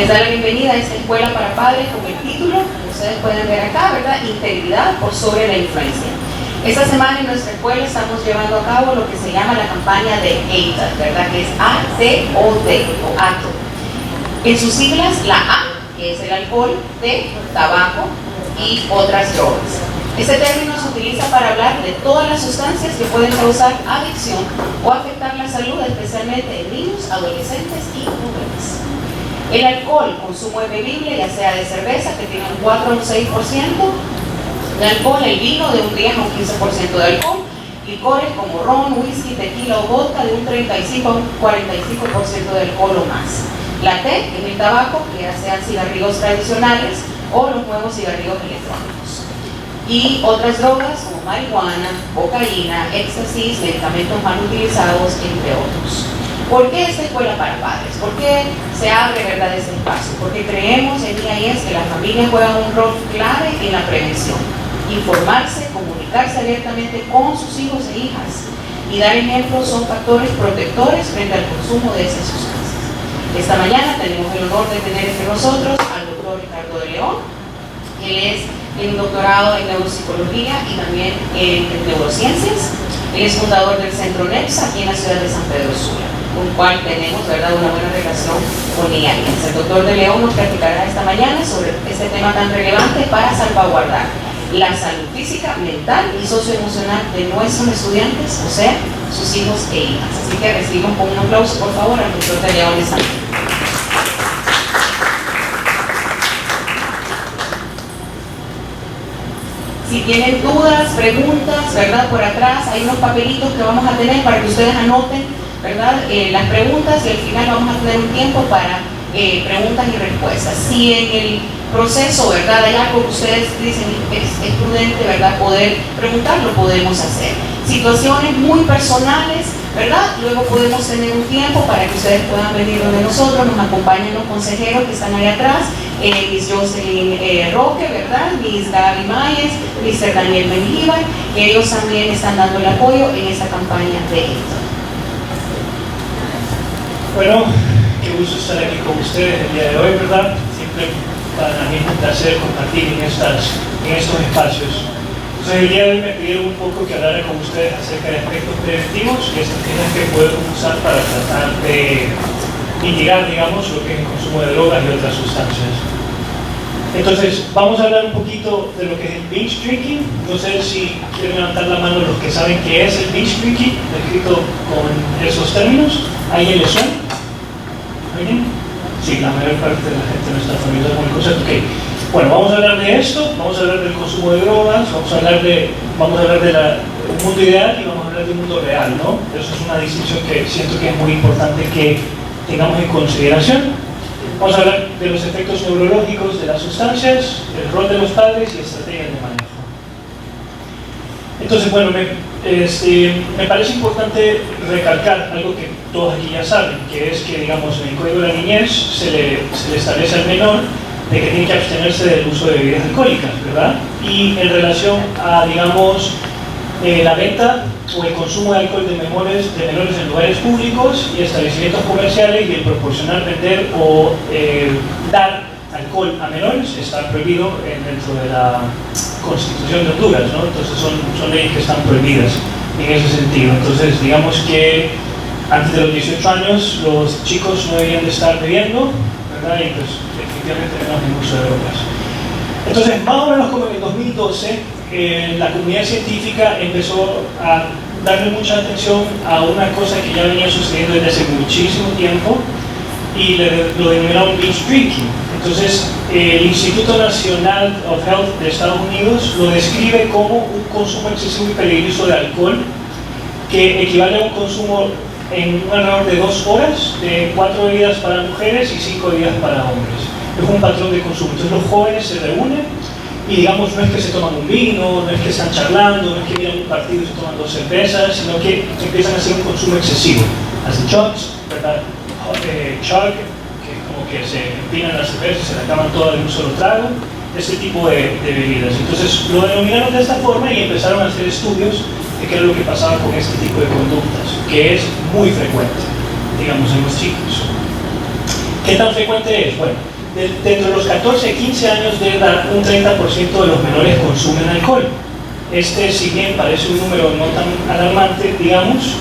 Les da la bienvenida a esta escuela para padres con el título, como ustedes pueden ver acá, ¿verdad? Integridad por sobre la influencia. Esta semana en nuestra escuela estamos llevando a cabo lo que se llama la campaña de ATOD, ¿verdad? Que es A-T-O-D, o ATO. En sus siglas, la A, que es el alcohol, T, tabaco y otras drogas. Este término se utiliza para hablar de todas las sustancias que pueden causar adicción o afectar la salud, especialmente en niños, adolescentes y jóvenes. El alcohol, consumo bebible, ya sea de cerveza, que tiene un 4 o un 6% de alcohol, el vino de un 10 a un 15% de alcohol, licores como ron, whisky, tequila o vodka de un 35 a un 45% de alcohol o más. La T, que es el tabaco, que ya sean cigarrillos tradicionales o los nuevos cigarrillos electrónicos. Y otras drogas como marihuana, cocaína, éxtasis, medicamentos mal utilizados, entre otros. ¿Por qué esta escuela para padres? ¿Por qué se abre, verdad, este espacio? Porque creemos en IAS que las familias juegan un rol clave en la prevención. Informarse, comunicarse abiertamente con sus hijos e hijas y dar ejemplos son factores protectores frente al consumo de esas sustancias. Esta mañana tenemos el honor de tener entre nosotros al doctor Ricardo de León. Él es un doctorado en neuropsicología y también en neurociencias. Él es fundador del Centro NEPSA aquí en la ciudad de San Pedro Sula, con el cual tenemos, ¿verdad?, una buena relación con IAS. El doctor de León nos platicará esta mañana sobre este tema tan relevante para salvaguardar la salud física, mental y socioemocional de nuestros estudiantes, o sea, sus hijos e hijas. Así que recibimos con un aplauso, por favor, al doctor de León esta mañana. Si tienen dudas, preguntas, ¿verdad? Por atrás hay unos papelitos que vamos a tener para que ustedes anoten, ¿verdad? Las preguntas, y al final vamos a tener un tiempo para preguntas y respuestas. Si en el proceso, ¿verdad?, hay algo que ustedes dicen es prudente, ¿verdad?, poder preguntar, lo podemos hacer. Situaciones muy personales, ¿verdad?, luego podemos tener un tiempo para que ustedes puedan venir donde nosotros, nos acompañen los consejeros que están ahí atrás, Miss Jocelyn Roque, ¿verdad?, Miss Gaby Mayes, Mr. Daniel Mengíbar, que ellos también están dando el apoyo en esta campaña de esto. Bueno, qué gusto estar aquí con ustedes el día de hoy, ¿verdad? Siempre para mí es un placer compartir en estos espacios. Entonces el día de hoy me pidieron un poco que hablara con ustedes acerca de aspectos preventivos y estrategias que podemos usar para tratar de mitigar, digamos, lo que es el consumo de drogas y otras sustancias. Entonces, vamos a hablar un poquito de lo que es el binge drinking. No sé si quieren levantar la mano los que saben qué es el binge drinking, descrito con esos términos. ¿Alguien le suena? ¿Alguien? Sí, la mayor parte de la gente no está familiar con el concepto. Okay. Bueno, vamos a hablar de esto, vamos a hablar del consumo de drogas, vamos a hablar del mundo ideal y vamos a hablar del mundo real, ¿no? Eso es una distinción que siento que es muy importante que tengamos en consideración. Vamos a hablar de los efectos neurológicos de las sustancias, el rol de los padres y estrategias de manejo. Entonces, bueno, me parece importante recalcar algo que todos aquí ya saben, que es que, digamos, en el Código de la Niñez se le establece al menor de que tiene que abstenerse del uso de bebidas alcohólicas, ¿verdad? Y en relación a, digamos, la venta o el consumo de alcohol de menores en lugares públicos y establecimientos comerciales, y el proporcionar, vender o dar alcohol a menores está prohibido dentro de la Constitución de Honduras, ¿no? Entonces son leyes que están prohibidas en ese sentido. Entonces, digamos que antes de los 18 años los chicos no deberían de estar bebiendo, ¿verdad? Y pues definitivamente menos en uso de drogas. Entonces, más o menos como en el 2012, la comunidad científica empezó a darle mucha atención a una cosa que ya venía sucediendo desde hace muchísimo tiempo y lo denominaron binge drinking. Entonces, el Instituto Nacional of Health de Estados Unidos lo describe como un consumo excesivo y peligroso de alcohol que equivale a un consumo en un alrededor de 2 horas, de 4 bebidas para mujeres y 5 bebidas para hombres. Es un patrón de consumo. Entonces los jóvenes se reúnen y, digamos, no es que se toman un vino, no es que están charlando, no es que miran un partido y se toman 2 cervezas, sino que empiezan a hacer un consumo excesivo. Hacen shots, ¿verdad? Chug, que es como que se empinan las cervezas y se la acaban todas de un solo trago, ese tipo de bebidas. Entonces lo denominaron de esta forma y empezaron a hacer estudios de qué era lo que pasaba con este tipo de conductas, que es muy frecuente, digamos, en los chicos. ¿Qué tan frecuente es? Bueno, dentro de los 14 y 15 años de edad, un 30% de los menores consumen alcohol. Si bien parece un número no tan alarmante, digamos,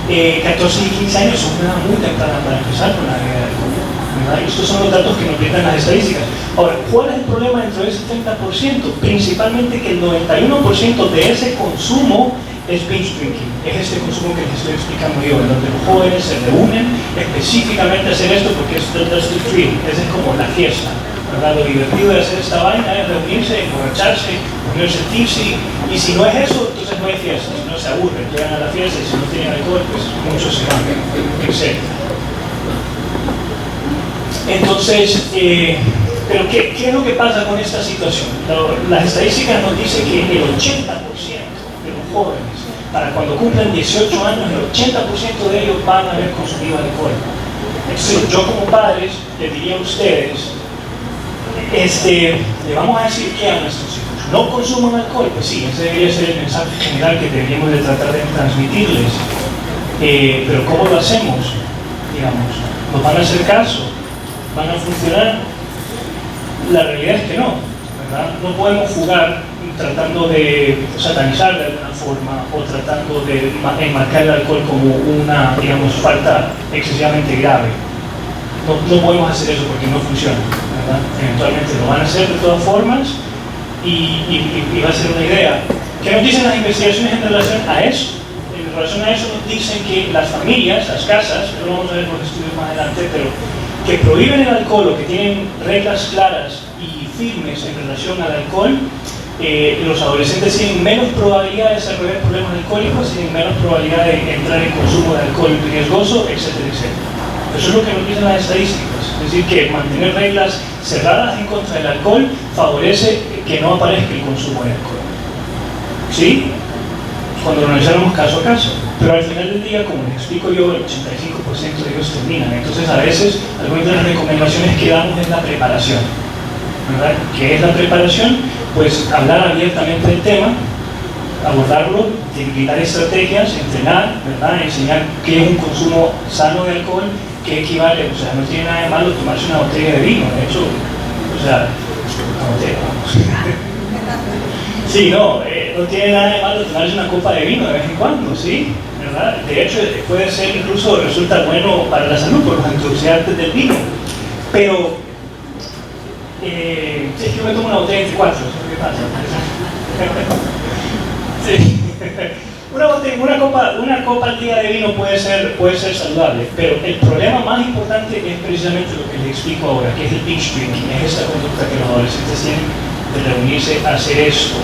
14 y 15 años son una edad muy temprana para empezar con la bebida de alcohol, ¿verdad? Y estos son los datos que nos brindan las estadísticas. Ahora, ¿cuál es el problema dentro de ese 30%? Principalmente que el 91% de ese consumo es binge drinking, es este consumo que les estoy explicando yo, en donde los jóvenes se reúnen específicamente a hacer esto porque es the thrill, esa es como la fiesta, ¿verdad? Lo divertido de hacer esta vaina es reunirse, emborracharse, ponerse tipsy, y si no es eso, entonces no hay fiesta, si no se aburren, llegan a la fiesta y si no tienen alcohol, pues muchos se van, etc. Entonces, pero ¿qué es lo que pasa con esta situación? Las estadísticas nos dicen que el 80% de los jóvenes, para cuando cumplen 18 años, el 80% de ellos van a haber consumido alcohol. Entonces, yo como padres les diría a ustedes, le vamos a decir qué a nuestros hijos. ¿No consuman alcohol? Pues sí, ese debería ser el mensaje general que deberíamos de tratar de transmitirles. Pero ¿cómo lo hacemos? Digamos, ¿nos van a hacer caso? ¿Van a funcionar? La realidad es que no, ¿verdad? No podemos jugar tratando de satanizar de alguna forma o tratando de enmarcar el alcohol como una, digamos, falta excesivamente grave. No podemos hacer eso porque no funciona, ¿verdad? Eventualmente lo van a hacer de todas formas y va a ser una idea. ¿Qué nos dicen las investigaciones en relación a eso? En relación a eso nos dicen que las familias, las casas, lo vamos a ver por estudios más adelante, pero que prohíben el alcohol o que tienen reglas claras y firmes en relación al alcohol, los adolescentes tienen menos probabilidad de desarrollar problemas alcohólicos, tienen menos probabilidad de entrar en consumo de alcohol riesgoso, etcétera, etcétera. Eso es lo que nos dicen las estadísticas. Es decir, que mantener reglas cerradas en contra del alcohol favorece que no aparezca el consumo de alcohol. ¿Sí? Cuando lo analizamos caso a caso. Pero al final del día, como les explico yo, el 85% de ellos terminan. Entonces, a veces, algunas de las recomendaciones que damos es la preparación, ¿verdad? ¿Qué es la preparación? Pues hablar abiertamente del tema, abordarlo, identificar estrategias, entrenar, ¿verdad? Enseñar qué es un consumo sano de alcohol, qué equivale, o sea, no tiene nada de malo tomarse una botella de vino, de hecho, o sea, una botella, vamos. Sí, no tiene nada de malo tomarse una copa de vino de vez en cuando, ¿sí? ¿Verdad? De hecho, puede ser, incluso resulta bueno para la salud por los antioxidantes del vino, pero si es que yo me tomo una botella entre 4, ¿eso es lo que pasa? Sí. Una copa al día de vino puede ser saludable, pero el problema más importante es precisamente lo que les explico ahora, que es el binge drinking, es esta conducta que los adolescentes tienen de reunirse a hacer esto.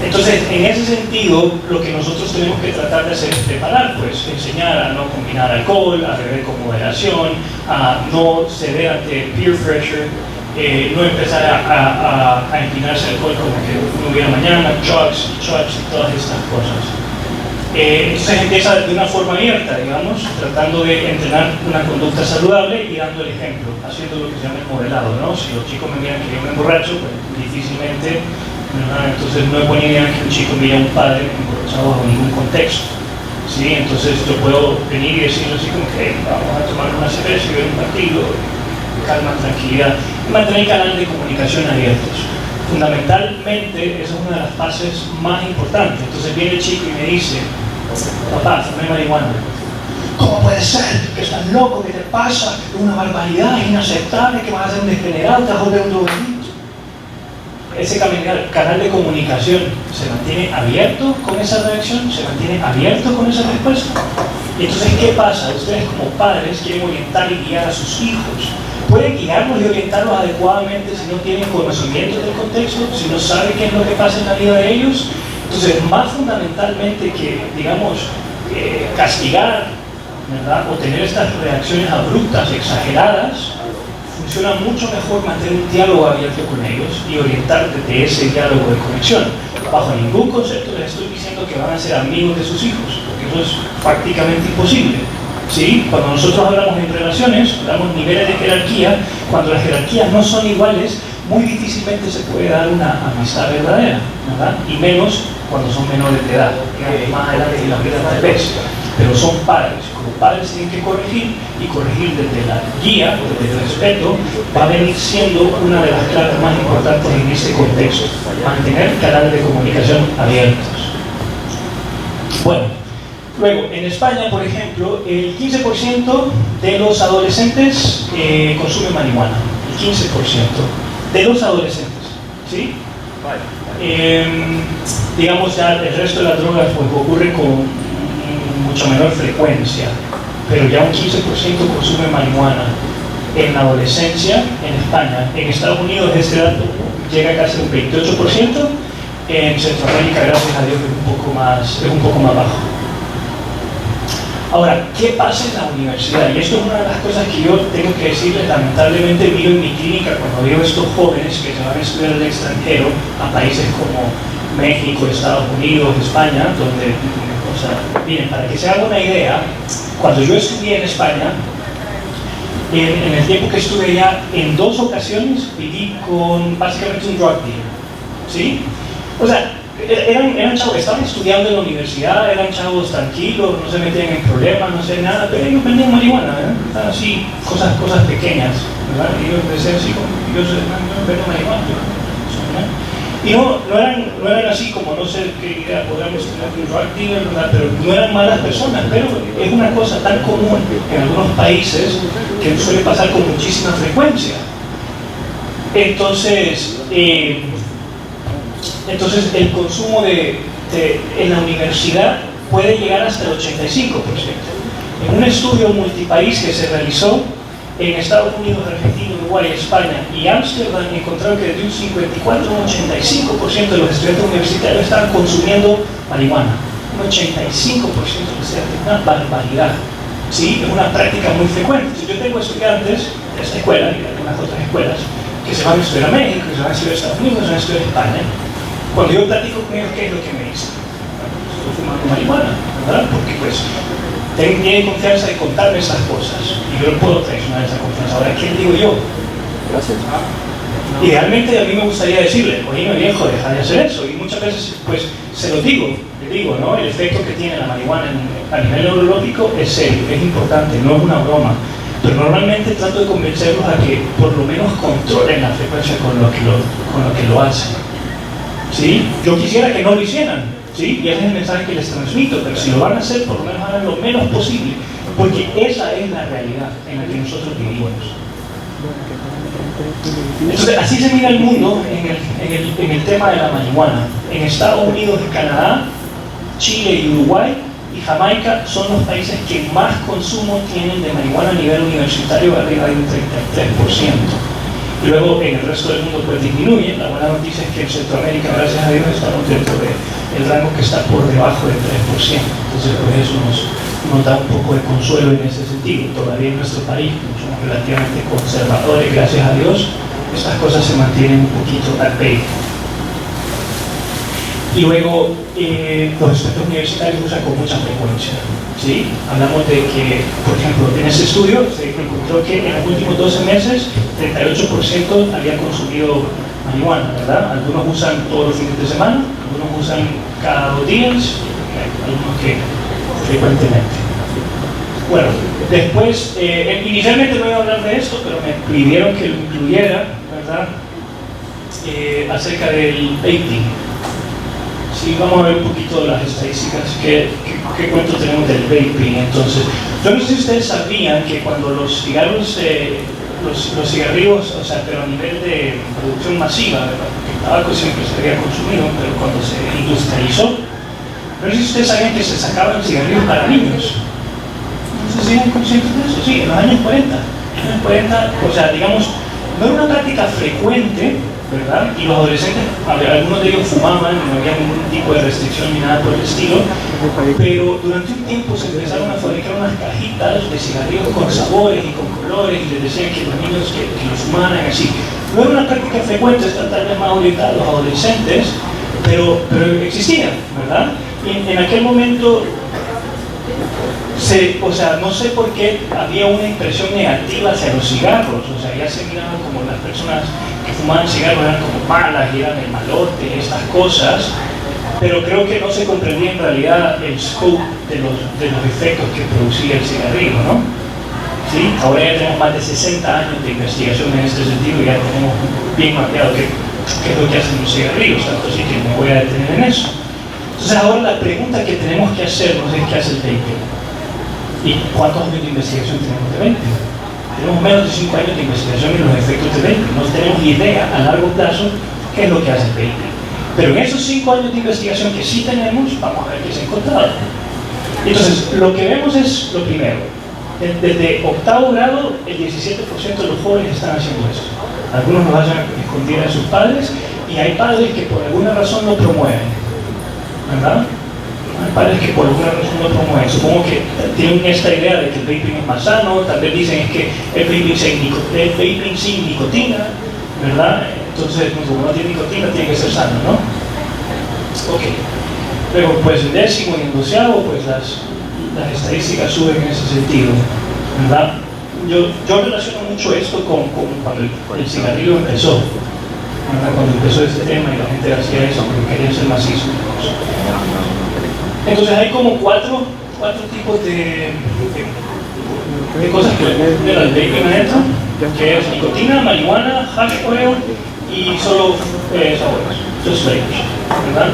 Entonces, en ese sentido, lo que nosotros tenemos que tratar de hacer es preparar, pues, enseñar a no combinar alcohol, a beber con moderación, a no ceder ante peer pressure, no empezar a inclinarse alcohol como que no hubiera mañana, shots y todas estas cosas. Entonces empieza de una forma abierta, digamos, tratando de entrenar una conducta saludable y dando el ejemplo, haciendo lo que se llama el modelado, ¿no? Si los chicos me miran que yo me emborracho, pues difícilmente, ¿verdad? Entonces no es buena idea que un chico mire a un padre emborrachado bajo ningún contexto, ¿sí? Entonces yo puedo venir y decirle así como que vamos a tomar una cerveza y ver un partido, calma, tranquilidad, y mantener el canal de comunicación abiertos. Fundamentalmente, esa es una de las fases más importantes. Entonces viene el chico y me dice, papá, fumé marihuana. ¿Cómo puede ser? ¿Que estás loco? ¿Qué te pasa? Es una barbaridad, es inaceptable, que vas a ser un degenerado, te vas a volver un drogadicto. Ese canal de comunicación se mantiene abierto con esa reacción, se mantiene abierto con esa respuesta. Y entonces, ¿qué pasa? Ustedes como padres quieren orientar y guiar a sus hijos. Pueden guiarlos y orientarlos adecuadamente si no tienen conocimiento del contexto, si no saben qué es lo que pasa en la vida de ellos. Entonces, más fundamentalmente que, digamos, castigar, ¿verdad? O tener estas reacciones abruptas, exageradas, funciona mucho mejor mantener un diálogo abierto con ellos y orientar desde ese diálogo de conexión. Bajo ningún concepto les estoy diciendo que van a ser amigos de sus hijos, porque eso es prácticamente imposible. ¿Sí? Cuando nosotros hablamos en relaciones, hablamos niveles de jerarquía, cuando las jerarquías no son iguales, muy difícilmente se puede dar una amistad verdadera, ¿verdad? Y menos cuando son menores de edad, más adelante en la vida tal vez. pero son padres. Como padres tienen que corregir, y corregir desde la guía, desde el respeto, va a venir siendo una de las claves más importantes en este contexto. Mantener canales de comunicación abiertos. Bueno, luego, en España, por ejemplo, el 15% de los adolescentes consumen marihuana. El 15% de los adolescentes, ¿sí? Digamos ya el resto de las drogas pues ocurre con mucha menor frecuencia, pero ya un 15% consume marihuana en la adolescencia en España. En Estados Unidos este dato llega casi a un 28%, en Centroamérica, gracias a Dios, es un poco más bajo. Ahora, ¿qué pasa en la universidad? Y esto es una de las cosas que yo tengo que decirles, lamentablemente miro en mi clínica cuando veo estos jóvenes que se van a estudiar al extranjero, a países como México, Estados Unidos, España, donde, o sea, miren, para que se hagan una idea, cuando yo estudié en España, en el tiempo que estuve allá, en 2 ocasiones viví con básicamente un drug dealer, ¿sí? O sea, eran chavos, estaban estudiando en la universidad, eran chavos tranquilos, no se metían en problemas, no sé nada, pero ellos vendían marihuana, ¿eh? Así, cosas pequeñas, ¿verdad? Y ellos decían así, como, yo vendo marihuana, y no eran así como, no sé qué idea podríamos tener de un drug dealer, ¿verdad? Pero no eran malas personas, pero es una cosa tan común en algunos países que suele pasar con muchísima frecuencia. Entonces el consumo en la universidad puede llegar hasta el 85%. En un estudio multipaís que se realizó en Estados Unidos, Argentina, Uruguay, España y Ámsterdam, encontraron que de un 54 a un 85% de los estudiantes universitarios estaban consumiendo marihuana. Un 85% de los estudiantes, una barbaridad. ¿Sí? Es una práctica muy frecuente. Yo tengo estudiantes de esta escuela y de algunas otras escuelas que se van a estudiar a México, que se van a estudiar a Estados Unidos, que se van a estudiar a España. Cuando yo platico con ellos, ¿qué es lo que me dicen? Estoy fumando marihuana, ¿verdad? Porque pues tienen confianza de contarme esas cosas y yo no puedo traicionar esa confianza. Ahora, ¿qué digo yo? Gracias. Idealmente a mí me gustaría decirle, oye, viejo, deja de hacer eso, y muchas veces pues se lo digo, le digo, ¿no? El efecto que tiene la marihuana a nivel neurológico es serio, es importante, no es una broma, pero normalmente trato de convencerlos a que por lo menos controlen la frecuencia con lo que lo hacen, ¿sí? Yo quisiera que no lo hicieran, ¿sí? Y ese es el mensaje que les transmito, pero si lo van a hacer, por lo menos hagan lo menos posible, porque esa es la realidad en la que nosotros vivimos. Entonces, así se mira el mundo en el tema de la marihuana. En Estados Unidos y Canadá, Chile y Uruguay y Jamaica son los países que más consumo tienen de marihuana a nivel universitario, arriba de un 33%. Y luego en el resto del mundo pues disminuye. La buena noticia es que en Centroamérica, gracias a Dios, estamos dentro del rango que está por debajo del 3%. Entonces pues eso nos da un poco de consuelo en ese sentido. Todavía en nuestro país, como somos relativamente conservadores, gracias a Dios, estas cosas se mantienen un poquito al pecho. Y luego los estudiantes universitarios usan con mucha frecuencia, ¿sí? Hablamos de que, por ejemplo, en ese estudio se encontró que en los últimos 12 meses 38% habían consumido marihuana, ¿verdad? Algunos usan todos los fines de semana, algunos usan cada 2 días, algunos que frecuentemente. Bueno, después, inicialmente no iba a hablar de esto, pero me pidieron que lo incluyera, ¿verdad? Acerca del vaping. Sí, vamos a ver un poquito las estadísticas, qué cuento tenemos del vaping. Entonces, yo no sé si ustedes sabían que cuando los cigarros, los cigarrillos, o sea, pero a nivel de producción masiva, ¿verdad? Porque el tabaco siempre se había consumido, pero cuando se industrializó, no sé si ustedes sabían que se sacaban cigarrillos para niños. No sé si eran conscientes de eso, sí, en los años 40. En los años 40, o sea, digamos, no era una práctica frecuente, ¿verdad? Y los adolescentes, algunos de ellos fumaban, no había ningún tipo de restricción ni nada por el estilo, pero durante un tiempo se empezaron a fabricar unas cajitas de cigarrillos con sabores y con colores y les decían que los niños que los fumaran así. No era una práctica frecuente, está tal vez más orientada a los adolescentes, pero existía, ¿verdad? Y en aquel momento, o sea, no sé por qué había una impresión negativa hacia los cigarros, o sea, ya se miraban como las personas que fumaban cigarros eran como malas y eran el malote, estas cosas, pero creo que no se comprendía en realidad el scope de los efectos que producía el cigarrillo, ¿no? ¿Sí? Ahora ya tenemos más de 60 años de investigación en este sentido y ya tenemos bien mapeado qué es lo que hacen los cigarrillos, tanto así que me voy a detener en eso. Entonces ahora la pregunta que tenemos que hacernos es ¿qué hace el vaping? ¿Y cuántos años de investigación tenemos de vaping? Tenemos menos de 5 años de investigación en los efectos de vaping. No tenemos idea a largo plazo qué es lo que hace el vaping. Pero en esos 5 años de investigación que sí tenemos, vamos a ver qué se ha encontrado. Entonces, lo que vemos es lo primero. Desde octavo grado, el 17% de los jóvenes están haciendo esto. Algunos lo hacen escondidas de sus padres y hay padres que por alguna razón lo promueven, ¿verdad? Hay padres que por alguna razón lo promueven. Supongo que tienen esta idea de que el vaping es más sano, tal vez dicen es que el vaping sin nicotina, ¿verdad? Entonces, como no tiene nicotina, tiene que ser sano, ¿no? Ok. Luego, pues el décimo y el doceavo, pues las estadísticas suben en ese sentido, ¿verdad? Yo relaciono mucho esto con cuando el cigarrillo empezó, ¿verdad? Cuando empezó este tema y la gente hacía eso porque quería ser macizo. Entonces hay como cuatro tipos de cosas que le dan al vaping adentro, que es nicotina, marihuana, hash oil y solo sabores, just flavors, ¿verdad?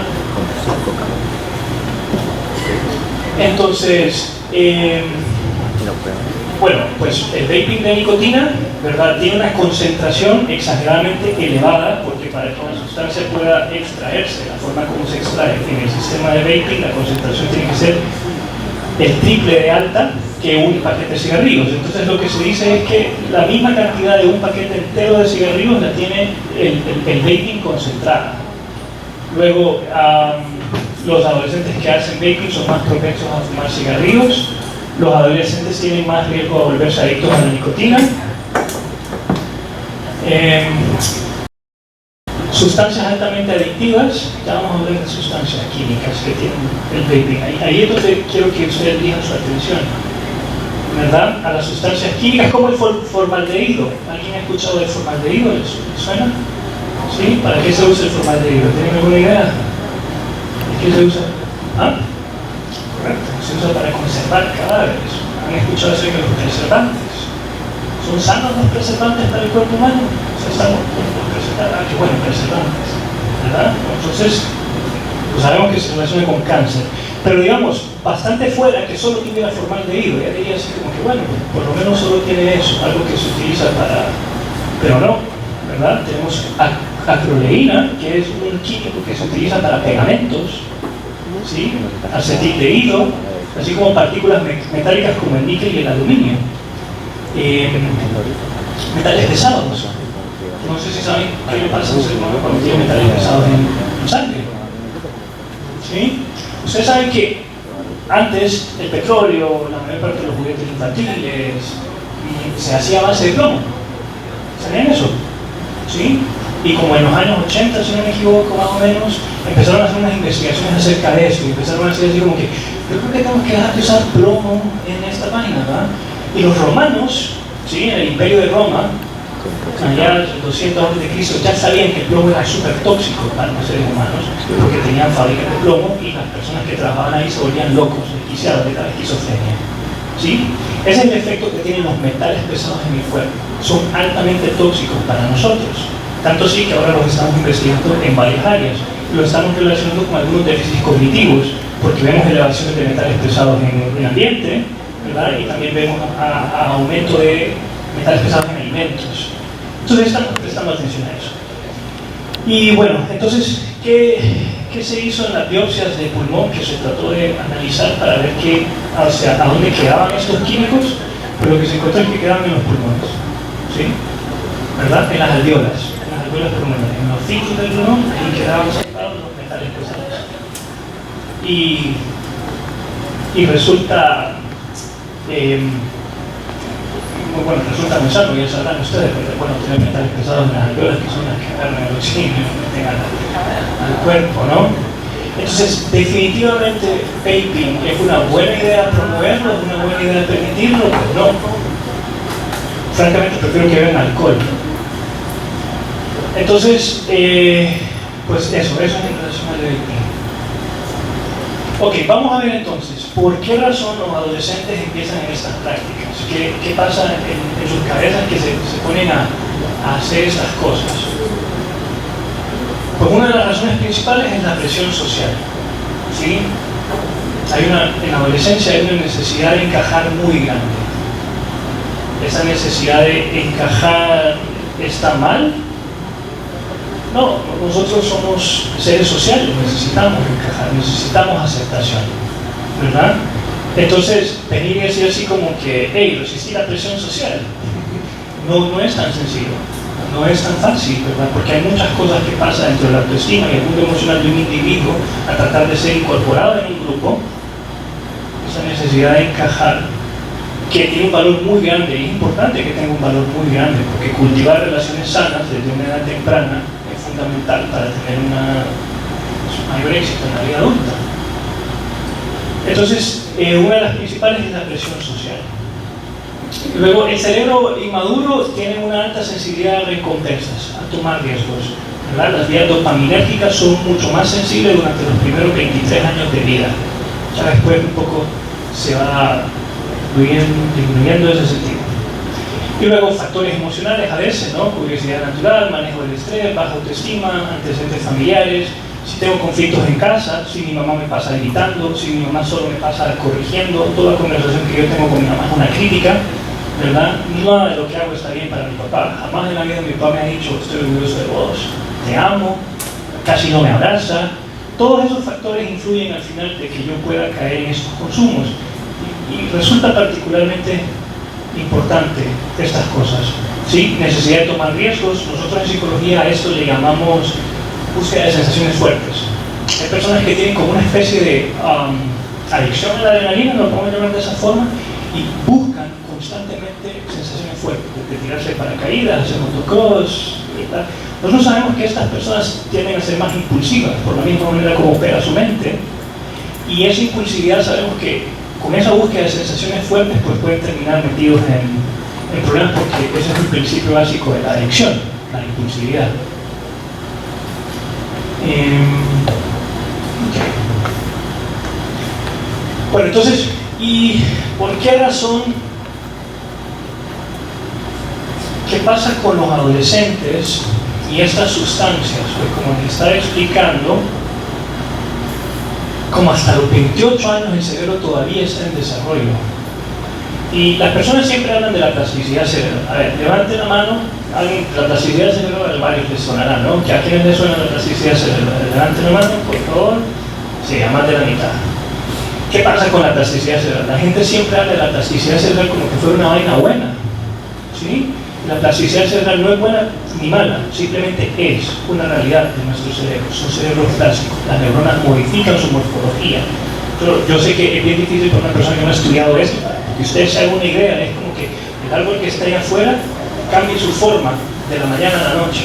Entonces, bueno, pues el vaping de nicotina, ¿verdad? Tiene una concentración exageradamente elevada, porque para que una sustancia pueda extraerse, la forma como se extrae en el sistema de vaping, la concentración tiene que ser el triple de alta que un paquete de cigarrillos. Entonces lo que se dice es que la misma cantidad de un paquete entero de cigarrillos la tiene el vaping concentrada. Luego, los adolescentes que hacen vaping son más propensos a fumar cigarrillos. Los adolescentes tienen más riesgo de volverse adictos a la nicotina. Sustancias altamente adictivas, ya vamos a hablar de sustancias químicas que tienen el vaping. Ahí es donde quiero que ustedes digan su atención, ¿verdad? A las sustancias químicas como el formaldehído. ¿Alguien ha escuchado del formaldehído? ¿Les suena? ¿Sí? ¿Para qué se usa el formaldehído? ¿Tienen alguna idea? ¿Qué se usa? ¿Ah? Correcto, se usa para conservar cadáveres. ¿Han escuchado eso de los preservantes? ¿Son sanos los preservantes para el cuerpo humano? Estamos los preservantes, qué bueno, preservantes, ¿verdad? Entonces, pues sabemos que se relaciona con cáncer. Pero digamos, bastante fuera que solo tuviera formaldehído, ya diría así como que bueno, por lo menos solo tiene eso, algo que se utiliza para... Pero no, ¿verdad? Tenemos acroleína, que es un químico que se utiliza para pegamentos, ¿sí? Acetildehído, así como partículas metálicas como el níquel y el aluminio. Metales pesados. No sé si saben qué le pasa a un ser humano cuando tiene metales pesados en sangre. ¿Sí? Ustedes saben que antes el petróleo, la mayor parte de los juguetes infantiles, se hacía a base de plomo. ¿Sabían eso? ¿Sí? Y como en los años 80, si no me equivoco, más o menos, empezaron a hacer unas investigaciones acerca de esto y empezaron a decir así como que yo creo que tenemos que dejar de usar plomo en esta página, ¿verdad? Y los romanos, ¿sí? En el Imperio de Roma, allá 200 antes de Cristo, ya sabían que el plomo era súper tóxico para los seres humanos porque tenían fábricas de plomo y las personas que trabajaban ahí se volvían locos, desquiciados de la esquizofrenia. ¿Sí? Ese es el efecto que tienen los metales pesados en el cuerpo. Son altamente tóxicos para nosotros. Tanto sí que ahora los estamos investigando en varias áreas. Lo estamos relacionando con algunos déficits cognitivos, porque vemos elevaciones de metales pesados en el ambiente, ¿verdad? Y también vemos aumento de metales pesados en alimentos. Entonces estamos prestando atención a eso. Y bueno, entonces, ¿qué se hizo en las biopsias de pulmón que se trató de analizar para ver a dónde quedaban estos químicos? Pero lo que se encontró es que quedaban en los pulmones, ¿sí? ¿Verdad? En las alveolas pulmonares, en los ciclos del pulmón, ahí quedaban separados los metales pesados. Y resulta resulta muy sano, ya sabrán ustedes, porque es bueno tener metales pesados en las alveolas, que son las que agarran el oxígeno y lo meten al cuerpo, ¿no? Entonces, definitivamente, vaping es una buena idea promoverlo, es una buena idea permitirlo, pues no. Francamente, prefiero que beban alcohol. Entonces, pues eso es en relación al vaping. Ok, vamos a ver entonces, ¿por qué razón los adolescentes empiezan en estas prácticas? ¿Qué pasa en sus cabezas que se ponen a hacer estas cosas? Pues una de las razones principales es la presión social, ¿sí? En la adolescencia hay una necesidad de encajar muy grande. ¿Esa necesidad de encajar está mal? No, nosotros somos seres sociales, necesitamos encajar, necesitamos aceptación, ¿verdad? Entonces, venir y decir así como que, hey, resistir la presión social, no es tan sencillo, no es tan fácil, ¿verdad? Porque hay muchas cosas que pasan dentro de la autoestima y el mundo emocional de un individuo a tratar de ser incorporado en un grupo, esa necesidad de encajar, que tiene un valor muy grande, y es importante que tenga un valor muy grande, porque cultivar relaciones sanas desde una edad temprana es fundamental para tener mayor éxito en la vida adulta. Entonces, una de las principales es la presión social. Luego, el cerebro inmaduro tiene una alta sensibilidad a recompensas, a tomar riesgos, ¿verdad? Las vías dopaminérgicas son mucho más sensibles durante los primeros 23 años de vida. Ya después un poco se va disminuyendo ese sentido. Y luego factores emocionales a veces, ¿no? Curiosidad natural, manejo del estrés, baja autoestima, antecedentes familiares. Si tengo conflictos en casa, si mi mamá me pasa gritando, si mi mamá solo me pasa corrigiendo, toda conversación que yo tengo con mi mamá es una crítica, ¿verdad? Nada de lo que hago está bien para mi papá. Jamás en la vida mi papá me ha dicho, estoy orgulloso de vos, te amo, casi no me abraza. Todos esos factores influyen al final de que yo pueda caer en estos consumos. Y resulta particularmente importante estas cosas, ¿sí? Necesidad de tomar riesgos. Nosotros en psicología a esto le llamamos búsqueda de sensaciones fuertes. Hay personas que tienen como una especie de adicción a la adrenalina, lo podemos llamar de esa forma, y buscan constantemente sensaciones fuertes, de tirarse de paracaídas, hacer motocross, ¿verdad? Nosotros sabemos que estas personas tienden a ser más impulsivas, por la misma manera como opera su mente, y esa impulsividad sabemos que con esa búsqueda de sensaciones fuertes pues pueden terminar metidos en problemas, porque ese es el principio básico de la adicción, la impulsividad. Okay. Bueno, entonces, ¿y por qué razón? ¿Qué pasa con los adolescentes y estas sustancias? Pues como les estaba explicando, como hasta los 28 años el cerebro todavía está en desarrollo. Y las personas siempre hablan de la plasticidad cerebral. A ver, levante la mano, la plasticidad cerebral, varios les sonará, ¿no? ¿Que a quién les suena la plasticidad cerebral? Levante la mano, por favor. Sí, a más de la mitad. ¿Qué pasa con la plasticidad cerebral? La gente siempre habla de la plasticidad cerebral como que fuera una vaina buena, ¿sí? La plasticidad cerebral no es buena ni mala, simplemente es una realidad de nuestro cerebro. Son cerebros plásticos, las neuronas modifican su morfología. Yo sé que es bien difícil para una persona que no ha estudiado esto, que usted se haga una idea, es como que el árbol que está ahí afuera cambie su forma de la mañana a la noche.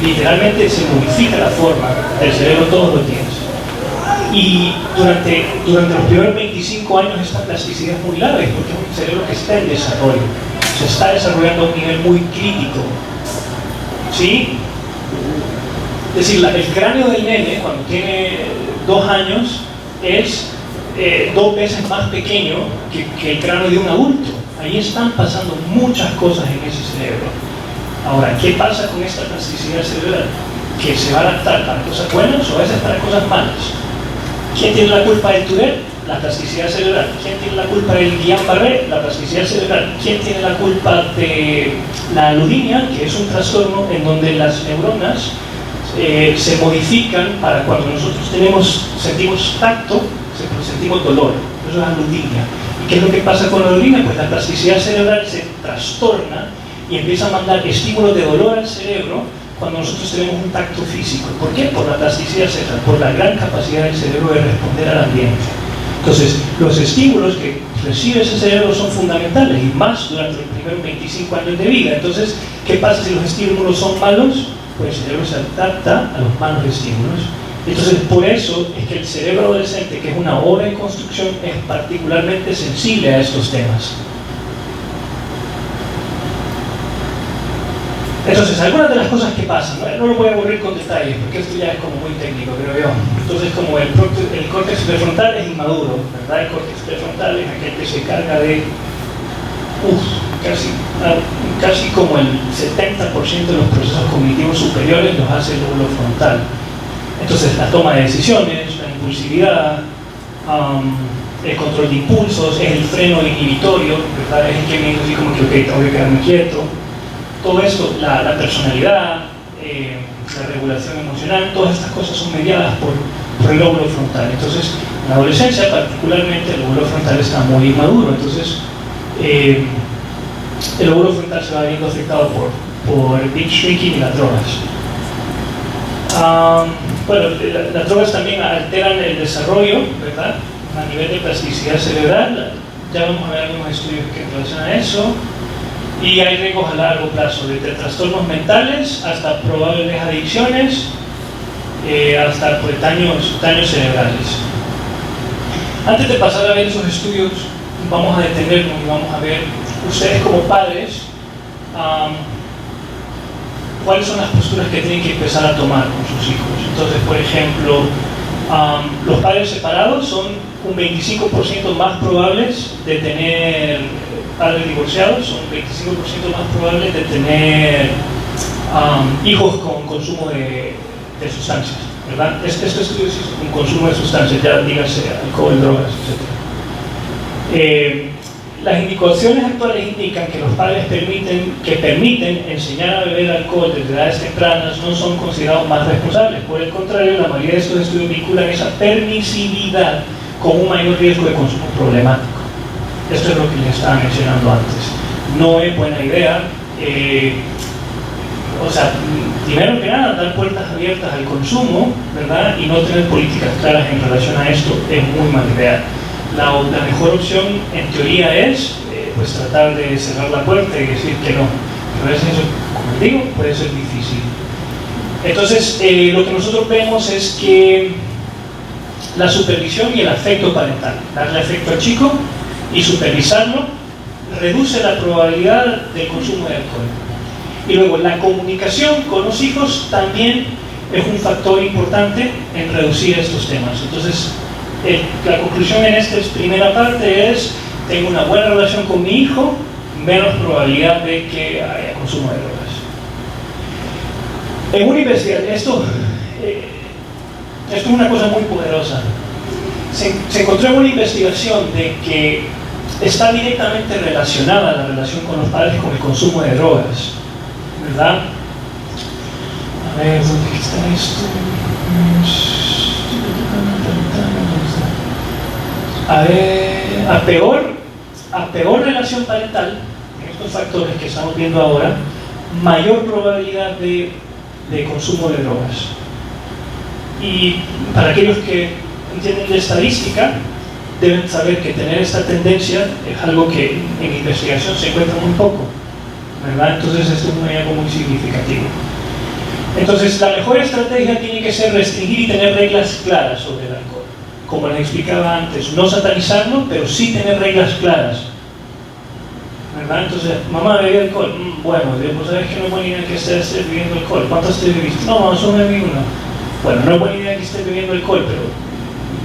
Literalmente se modifica la forma del cerebro todos los días. Y durante los primeros 25 años esta plasticidad es muy larga, porque es un cerebro que está en desarrollo, se está desarrollando a un nivel muy crítico, ¿sí? Es decir, el cráneo del nene cuando tiene 2 años es 2 veces más pequeño que el cráneo de un adulto. Ahí están pasando muchas cosas en ese cerebro. Ahora, ¿qué pasa con esta plasticidad cerebral? Que se va a adaptar para cosas buenas o a veces para cosas malas. ¿Quién tiene la culpa del Tourette? La plasticidad cerebral. ¿Quién tiene la culpa del Guillain-Barré? La plasticidad cerebral. ¿Quién tiene la culpa de la alodinia, que es un trastorno en donde las neuronas se modifican para cuando nosotros sentimos tacto, sentimos dolor? Eso es alodinia. ¿Y qué es lo que pasa con la alodinia? Pues la plasticidad cerebral se trastorna y empieza a mandar estímulos de dolor al cerebro cuando nosotros tenemos un tacto físico. ¿Por qué? Por la plasticidad cerebral, por la gran capacidad del cerebro de responder al ambiente. Entonces, los estímulos que recibe ese cerebro son fundamentales, y más durante los primeros 25 años de vida. Entonces, ¿qué pasa si los estímulos son malos? Pues el cerebro se adapta a los malos estímulos. Entonces, por eso es que el cerebro adolescente, que es una obra en construcción, es particularmente sensible a estos temas. Entonces, algunas de las cosas que pasan, no lo voy a aburrir con detalles, porque esto ya es como muy técnico, creo yo. Entonces, como el córtex prefrontal es inmaduro, ¿verdad? El córtex prefrontal es aquel que se carga de casi como el 70% de los procesos cognitivos superiores los hace el lóbulo frontal. Entonces, la toma de decisiones, la impulsividad, el control de impulsos, es el freno inhibitorio, ¿verdad? Es el que me dice así como que, ok, tengo que quedarme quieto. Todo esto, la personalidad, la regulación emocional, todas estas cosas son mediadas por el lóbulo frontal. Entonces, en la adolescencia particularmente, el lóbulo frontal está muy inmaduro. Entonces, el lóbulo frontal se va viendo afectado por el binge drinking y las drogas. Bueno, las drogas también alteran el desarrollo, ¿verdad? A nivel de plasticidad cerebral. Ya vamos a ver algunos estudios que relacionan eso. Y hay riesgos a largo plazo, desde trastornos mentales hasta probables adicciones, hasta pues, daños cerebrales. Antes de pasar a ver esos estudios, vamos a detenernos y vamos a ver, ustedes como padres, cuáles son las posturas que tienen que empezar a tomar con sus hijos. Entonces, por ejemplo, los padres separados son un 25% más probables de tener padres divorciados, son 25% más probables de tener hijos con consumo de sustancias, ¿verdad? Este estudio es con consumo de sustancias, ya dígase alcohol, drogas, etc. Las indicaciones actuales indican que los padres que permiten enseñar a beber alcohol desde edades tempranas no son considerados más responsables. Por el contrario, la mayoría de estos estudios vinculan esa permisividad con un mayor riesgo de consumo problemático. Esto es lo que les estaba mencionando antes. No es buena idea, primero que nada, dar puertas abiertas al consumo, ¿verdad? Y no tener políticas claras en relación a esto es muy mala idea. La mejor opción, en teoría, es pues tratar de cerrar la puerta y decir que no. Pero a veces eso, como les digo, puede ser difícil. Entonces, lo que nosotros vemos es que la supervisión y el afecto parental, darle afecto al chico y supervisarlo, reduce la probabilidad del consumo de alcohol. Y luego, la comunicación con los hijos también es un factor importante en reducir estos temas. Entonces, la conclusión en esta primera parte es: tengo una buena relación con mi hijo, menos probabilidad de que haya consumo de drogas. En una investigación, esto es una cosa muy poderosa. Se encontró en una investigación de que está directamente relacionada la relación con los padres con el consumo de drogas, ¿verdad? A ver, ¿dónde está esto? A peor relación parental, en estos factores que estamos viendo ahora, mayor probabilidad de consumo de drogas. Y para aquellos que entienden de estadística, deben saber que tener esta tendencia es algo que en investigación se encuentra muy poco, ¿verdad? Entonces esto es algo muy significativo. Entonces, la mejor estrategia tiene que ser restringir y tener reglas claras sobre el alcohol. Como les explicaba antes, no satanizarlo, pero sí tener reglas claras, ¿verdad? Entonces, mamá, ¿bebí alcohol? Bueno, pues sabes que no es buena idea que estés bebiendo alcohol. ¿Cuántos te bebiste? No, solo me bebí uno. Bueno, no es buena idea que estés bebiendo alcohol, pero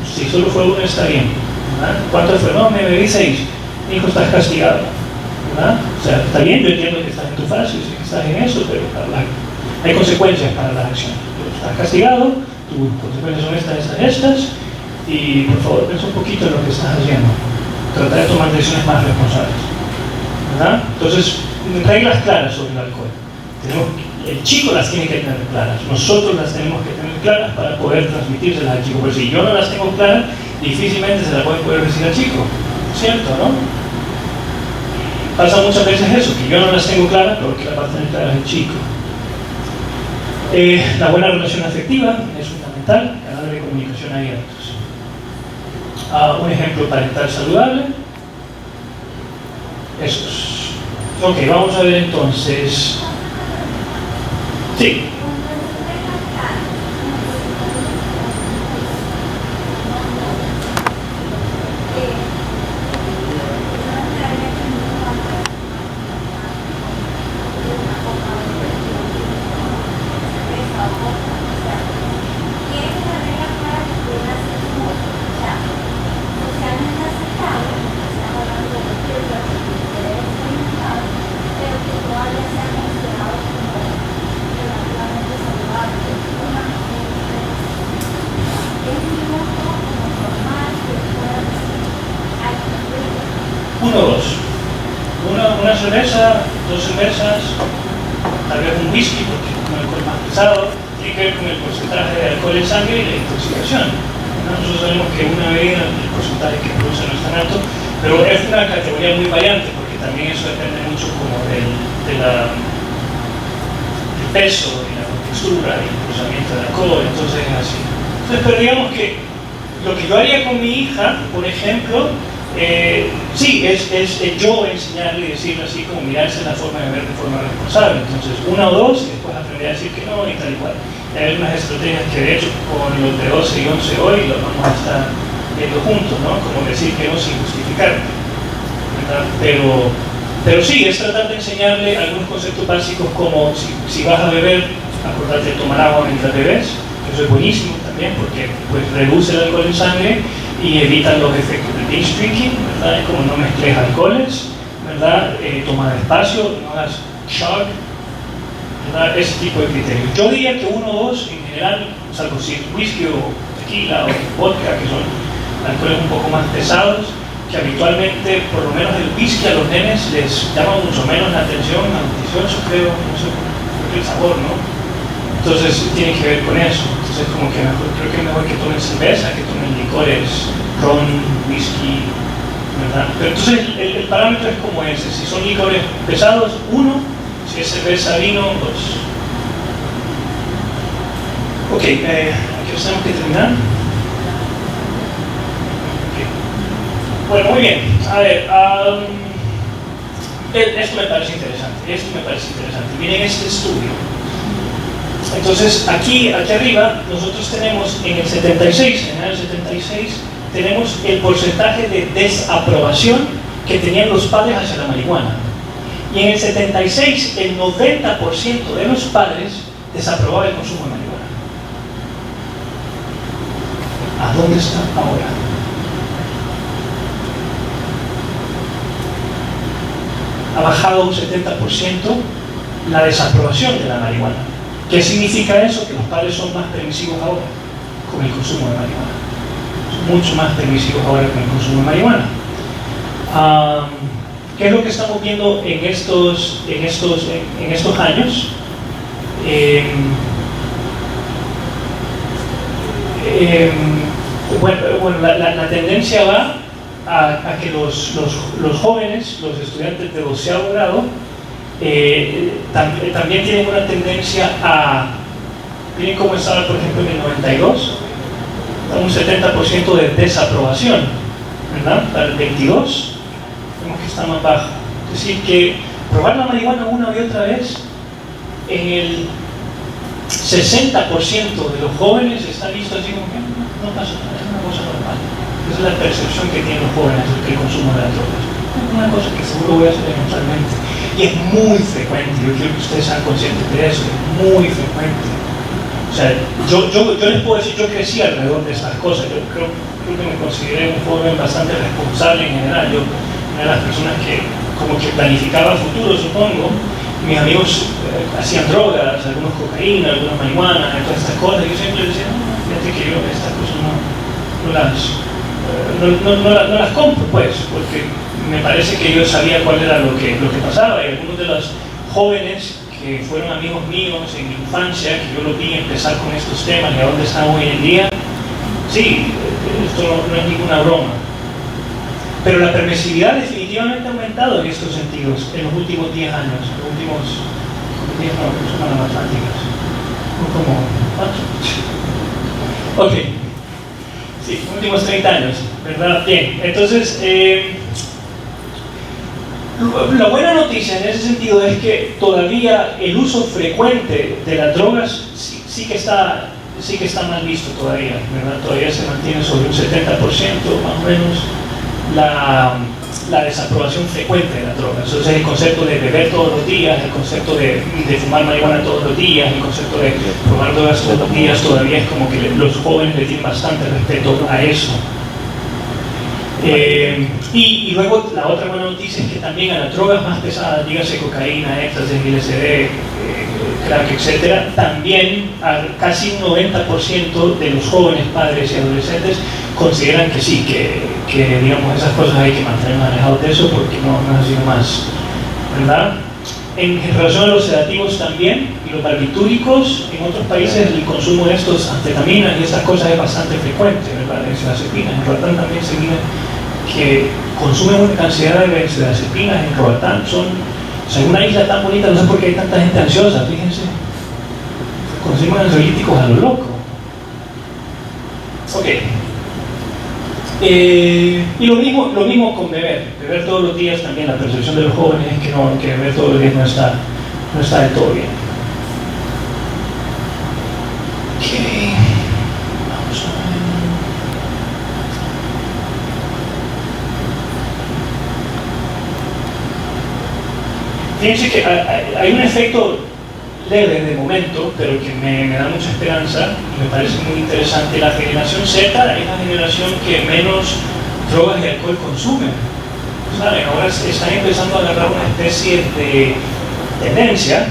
si solo fue uno está bien, ¿verdad? ¿Cuántos fue? No, me bebí 6. Mi hijo, estás castigado, ¿verdad? O sea, está bien, yo entiendo que estás en tu fase, sé que estás en eso, pero hay consecuencias para las acciones. Estás castigado, tus consecuencias son estas, y por favor, piensa un poquito en lo que estás haciendo. Trata de tomar decisiones más responsables, ¿verdad? Entonces, reglas claras sobre el alcohol. El chico las tiene que tener claras, nosotros las tenemos que tener claras para poder transmitírselas al chico. Porque si yo no las tengo claras, difícilmente se las voy a poder decir al chico, ¿cierto, no? Pasa muchas veces eso, que yo no las tengo claras, pero que las va a tener claras el chico. La buena relación afectiva es fundamental, canales de comunicación abiertos. Un ejemplo parental saludable. Esos. Ok, vamos a ver entonces. Sí. cervezas, tal vez un whisky porque es un alcohol más pesado, tiene que ver con el porcentaje de alcohol en sangre y la intoxicación. Nosotros sabemos que una bebida, el porcentaje que produce no es tan alto, pero es una categoría muy variante porque también eso depende mucho como del peso, de la textura, del procesamiento del alcohol, entonces es así. Entonces, pero digamos que lo que yo haría con mi hija, por ejemplo, sí, es yo enseñarle y decirle así como mirarse la forma de ver de forma responsable. Entonces, una o dos, y después aprender a decir que no y tal y cual. Y hay unas estrategias que de hecho con los de 12 y 11 hoy los vamos a estar viendo juntos, ¿no? Como decir que no sin justificar, ¿verdad? Pero sí, es tratar de enseñarle algunos conceptos básicos como si vas a beber, acordate de tomar agua mientras bebes. Eso es buenísimo también porque pues, reduce el alcohol en sangre y evita los efectos del binge drinking, ¿verdad? Como no mezcles alcoholes, ¿verdad? Toma despacio, no hagas shock, ¿verdad? Ese tipo de criterios. Yo diría que uno o dos en general, salvo si es whisky o tequila o vodka, que son alcoholes un poco más pesados, que habitualmente, por lo menos el whisky a los nenes les llama mucho menos la atención, a los 18 creo, no sé, creo que el sabor, ¿no? Entonces tiene que ver con eso. Entonces como que mejor, creo que es mejor que tomen cerveza, que tomen licores, ron, whisky, ¿verdad? Pero entonces el parámetro es como ese. Si son licores pesados, 1. Si es cerveza, vino, 2. Ok, aquí os tenemos que terminar. Okay. Bueno, muy bien. A ver, esto me parece interesante. Miren este estudio. Entonces, aquí arriba, nosotros tenemos en el 76, en el año 76, tenemos el porcentaje de desaprobación que tenían los padres hacia la marihuana. Y en el 76, el 90% de los padres desaprobaba el consumo de marihuana. ¿A dónde está ahora? Ha bajado un 70% la desaprobación de la marihuana. ¿Qué significa eso? Que los padres son más permisivos ahora con el consumo de marihuana. Son mucho más permisivos ahora con el consumo de marihuana. ¿Qué es lo que estamos viendo en estos años? Bueno, la tendencia va a que los jóvenes, los estudiantes de 12º grado, también tienen una tendencia a, miren cómo estaba por ejemplo en el 92, un 70% de desaprobación, ¿verdad? Para el 22 vemos que está más bajo. Es decir, que probar la marihuana una y otra vez, en el 60% de los jóvenes está visto así como que no pasa nada, es una cosa normal. Esa es la percepción que tienen los jóvenes del consumo de las drogas. Es una cosa que seguro voy a hacer eventualmente. Y es muy frecuente, yo quiero que ustedes sean conscientes de eso, es muy frecuente. O sea, yo les puedo decir, yo crecí alrededor de estas cosas, yo creo que me consideré un joven bastante responsable en general, yo una de las personas que como que planificaba el futuro, supongo. Mis amigos hacían drogas, algunos cocaína, algunos marihuana, todas estas cosas, y yo siempre les decía, no, fíjate que yo estas cosas no las compro, pues, porque me parece que yo sabía cuál era lo que pasaba, y algunos de los jóvenes que fueron amigos míos en mi infancia, que yo los vi empezar con estos temas y a dónde están hoy en día, sí, esto no es ninguna broma. Pero la permisividad definitivamente ha aumentado en estos sentidos en los últimos 10 años, los últimos 10 no, que son las matemáticas, como 4. Ok, sí, los últimos 30 años, ¿verdad? Bien, entonces, la buena noticia en ese sentido es que todavía el uso frecuente de las drogas sí que está mal visto todavía, ¿verdad? Todavía se mantiene sobre un 70% más o menos la desaprobación frecuente de las drogas. Entonces el concepto de beber todos los días, el concepto de fumar marihuana todos los días, el concepto de probar drogas todos los días, todavía es como que los jóvenes le tienen bastante respeto a eso. Y luego la otra buena noticia es que también a las drogas más pesadas, dígase cocaína, éxtasis, LSD, crack, etc., también a casi un 90% de los jóvenes, padres y adolescentes consideran que sí, que digamos esas cosas hay que mantenernos alejados de eso porque no ha sido más, ¿verdad? En relación a los sedativos también, y los barbitúricos, en otros países el consumo de estos anfetaminas y estas cosas es bastante frecuente, ¿verdad? Benzodiazepinas, en Roatán también se mira que consumen una cantidad de benzodiazepinas en Roatán, o sea, una isla tan bonita, no sé por qué hay tanta gente ansiosa, fíjense, consumen ansiolíticos a lo loco. Ok. Y lo mismo con beber todos los días también. La percepción de los jóvenes es que beber todos los días no está del todo bien. Ok, vamos a ver. Fíjense que hay un efecto leve de momento, pero que me da mucha esperanza y me parece muy interesante. La generación Z es la generación que menos drogas y alcohol consume. ¿Saben? Ahora están empezando a agarrar una especie de tendencia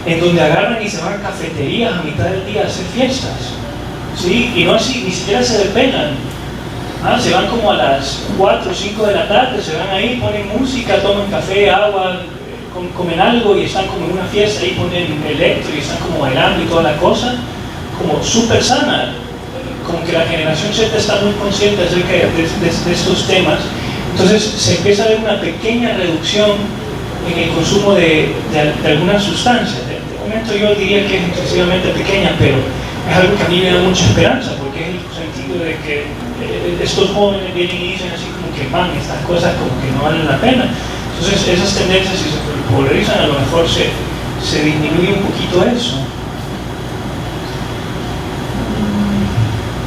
en donde agarran y se van a cafeterías a mitad del día a hacer fiestas, ¿sí? Y no así, ni siquiera se depenan. Se van como a las 4 o 5 de la tarde, se van ahí, ponen música, toman café, agua, comen algo y están como en una fiesta y ponen electro y están como bailando y toda la cosa, como súper sana. Como que la generación Z está muy consciente acerca de estos temas. Entonces se empieza a ver una pequeña reducción en el consumo de algunas sustancias. De momento yo diría que es excesivamente pequeña, pero es algo que a mí me da mucha esperanza, porque es el sentido de que estos jóvenes vienen y dicen así como que van, estas cosas como que no valen la pena. Entonces esas tendencias, si se polarizan, a lo mejor se disminuye un poquito eso.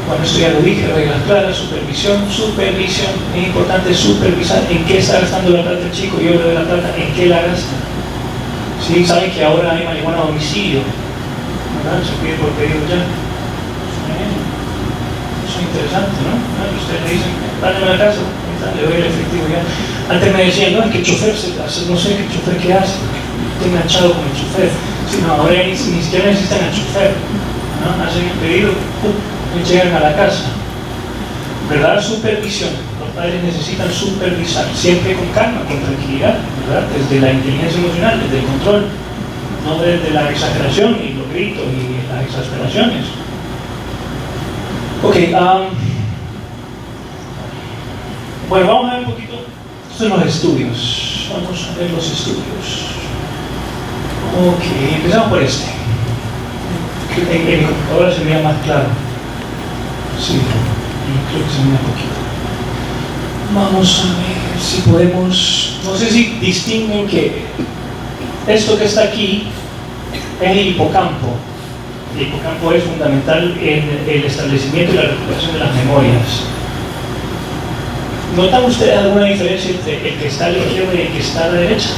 Bueno, esto ya lo dije, reglas claras, supervisión, es importante supervisar en qué está gastando la plata el chico. Yo le doy la plata, en qué la gasta. ¿Sí? Saben que ahora hay marihuana a domicilio, ¿verdad? Se pide por pedido ya. Eso es interesante, ¿no? Ustedes le dicen, dale a la casa, le doy el efectivo ya. Antes me decían, no, es que el chofer no sé qué el chofer qué hace, estoy enganchado con el chofer. Sí, no, ahora ni siquiera necesitan al chofer, ¿no? Hacen el pedido, y llegan a la casa. ¿Verdad? Supervisión. Los padres necesitan supervisar, siempre con calma, con tranquilidad, ¿verdad? Desde la inteligencia emocional, desde el control, no desde la exageración y los gritos y las exasperaciones. Ok, bueno, vamos a ver un poquito. Estos son los estudios. Vamos a ver los estudios. Ok, empezamos por este. En mi computadora se mira más claro. Sí, creo que se mira un poquito. Vamos a ver si podemos. No sé si distinguen que esto que está aquí es el hipocampo. El hipocampo es fundamental en el establecimiento y la recuperación de las memorias. ¿Notan ustedes alguna diferencia entre el que está a la izquierda y el que está a la derecha?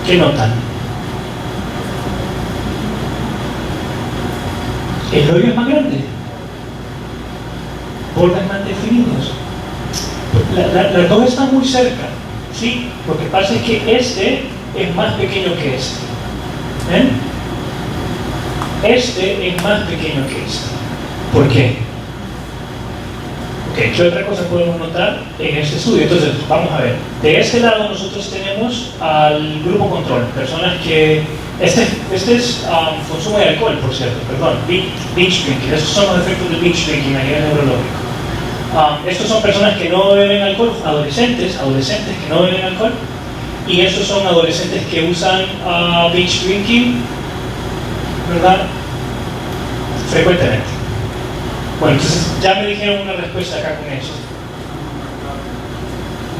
¿Qué notan? El hoyo es más grande, bordes más definidos. Las dos están muy cerca, ¿sí? Lo que pasa es que este es más pequeño que este. ¿Ven? Este es más pequeño que este. ¿Por qué? ¿Qué otra cosa podemos notar en este estudio? Entonces, vamos a ver. De este lado nosotros tenemos al grupo control, personas que... Este es consumo de alcohol, por cierto, perdón, binge drinking. Estos son los efectos del binge drinking a nivel neurológico. Estos son personas que no beben alcohol, adolescentes que no beben alcohol, y estos son adolescentes que usan binge drinking, ¿verdad? Frecuentemente. Bueno, entonces ya me dijeron una respuesta acá con eso.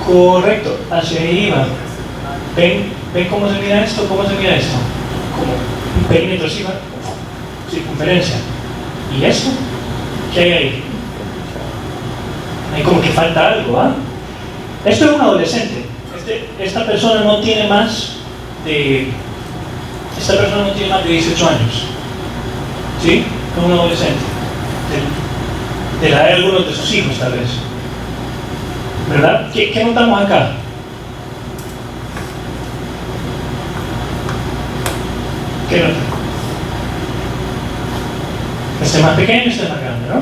Correcto, hacia ahí va. ¿Ven cómo se mira esto? ¿Cómo se mira esto? Como un perímetro así, circunferencia. ¿Y esto? ¿Qué hay ahí? Hay como que falta algo, ¿ah? Esto es un adolescente. Esta persona no tiene más de 18 años. ¿Sí? Es un adolescente. De la edad de algunos de sus hijos, tal vez. ¿Verdad? ¿Qué notamos acá? ¿Qué nota? Este es más pequeño, este es más grande, ¿no?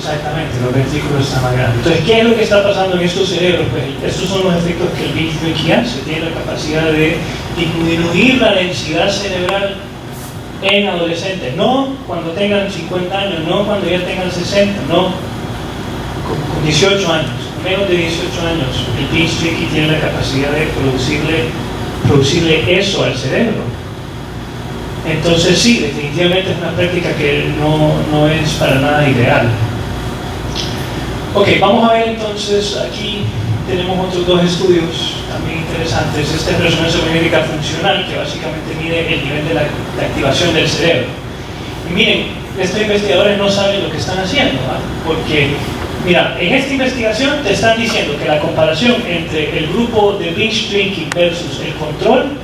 Exactamente, los ventrículos están más grandes. Entonces, ¿qué es lo que está pasando en estos cerebros? Pues estos son los efectos que el binge drinking hace. Tiene la capacidad de disminuir la densidad cerebral en adolescentes. No cuando tengan 50 años, no cuando ya tengan 60, no con 18 años, menos de 18 años. El binge drinking tiene la capacidad de producirle eso al cerebro. Entonces sí, definitivamente es una práctica que no es para nada ideal. Ok, vamos a ver entonces, aquí tenemos otros dos estudios también interesantes. Esta es resonancia magnética funcional, que básicamente mide el nivel de la activación del cerebro. Y miren, estos investigadores no saben lo que están haciendo, ¿verdad? Porque, mira, en esta investigación te están diciendo que la comparación entre el grupo de binge drinking versus el control,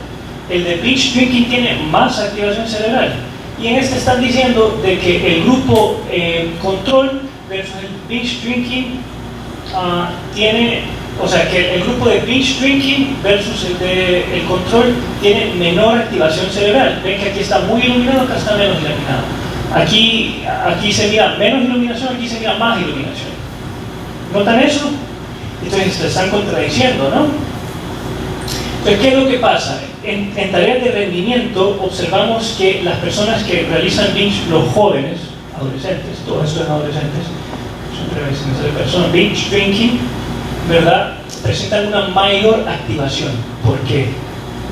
el de binge drinking tiene más activación cerebral. Y en este están diciendo de que el grupo control versus el binge drinking tiene, o sea, que el grupo de binge drinking versus el control tiene menor activación cerebral. Ven que aquí está muy iluminado, acá está menos iluminado. Aquí se mira menos iluminación, aquí se mira más iluminación. ¿Notan eso? Entonces se están contradiciendo, ¿no? Entonces, ¿qué es lo que pasa? En tareas de rendimiento observamos que las personas que realizan binge, los jóvenes, adolescentes, todos estos adolescentes, personas binge drinking, ¿verdad? Presentan una mayor activación. ¿Por qué?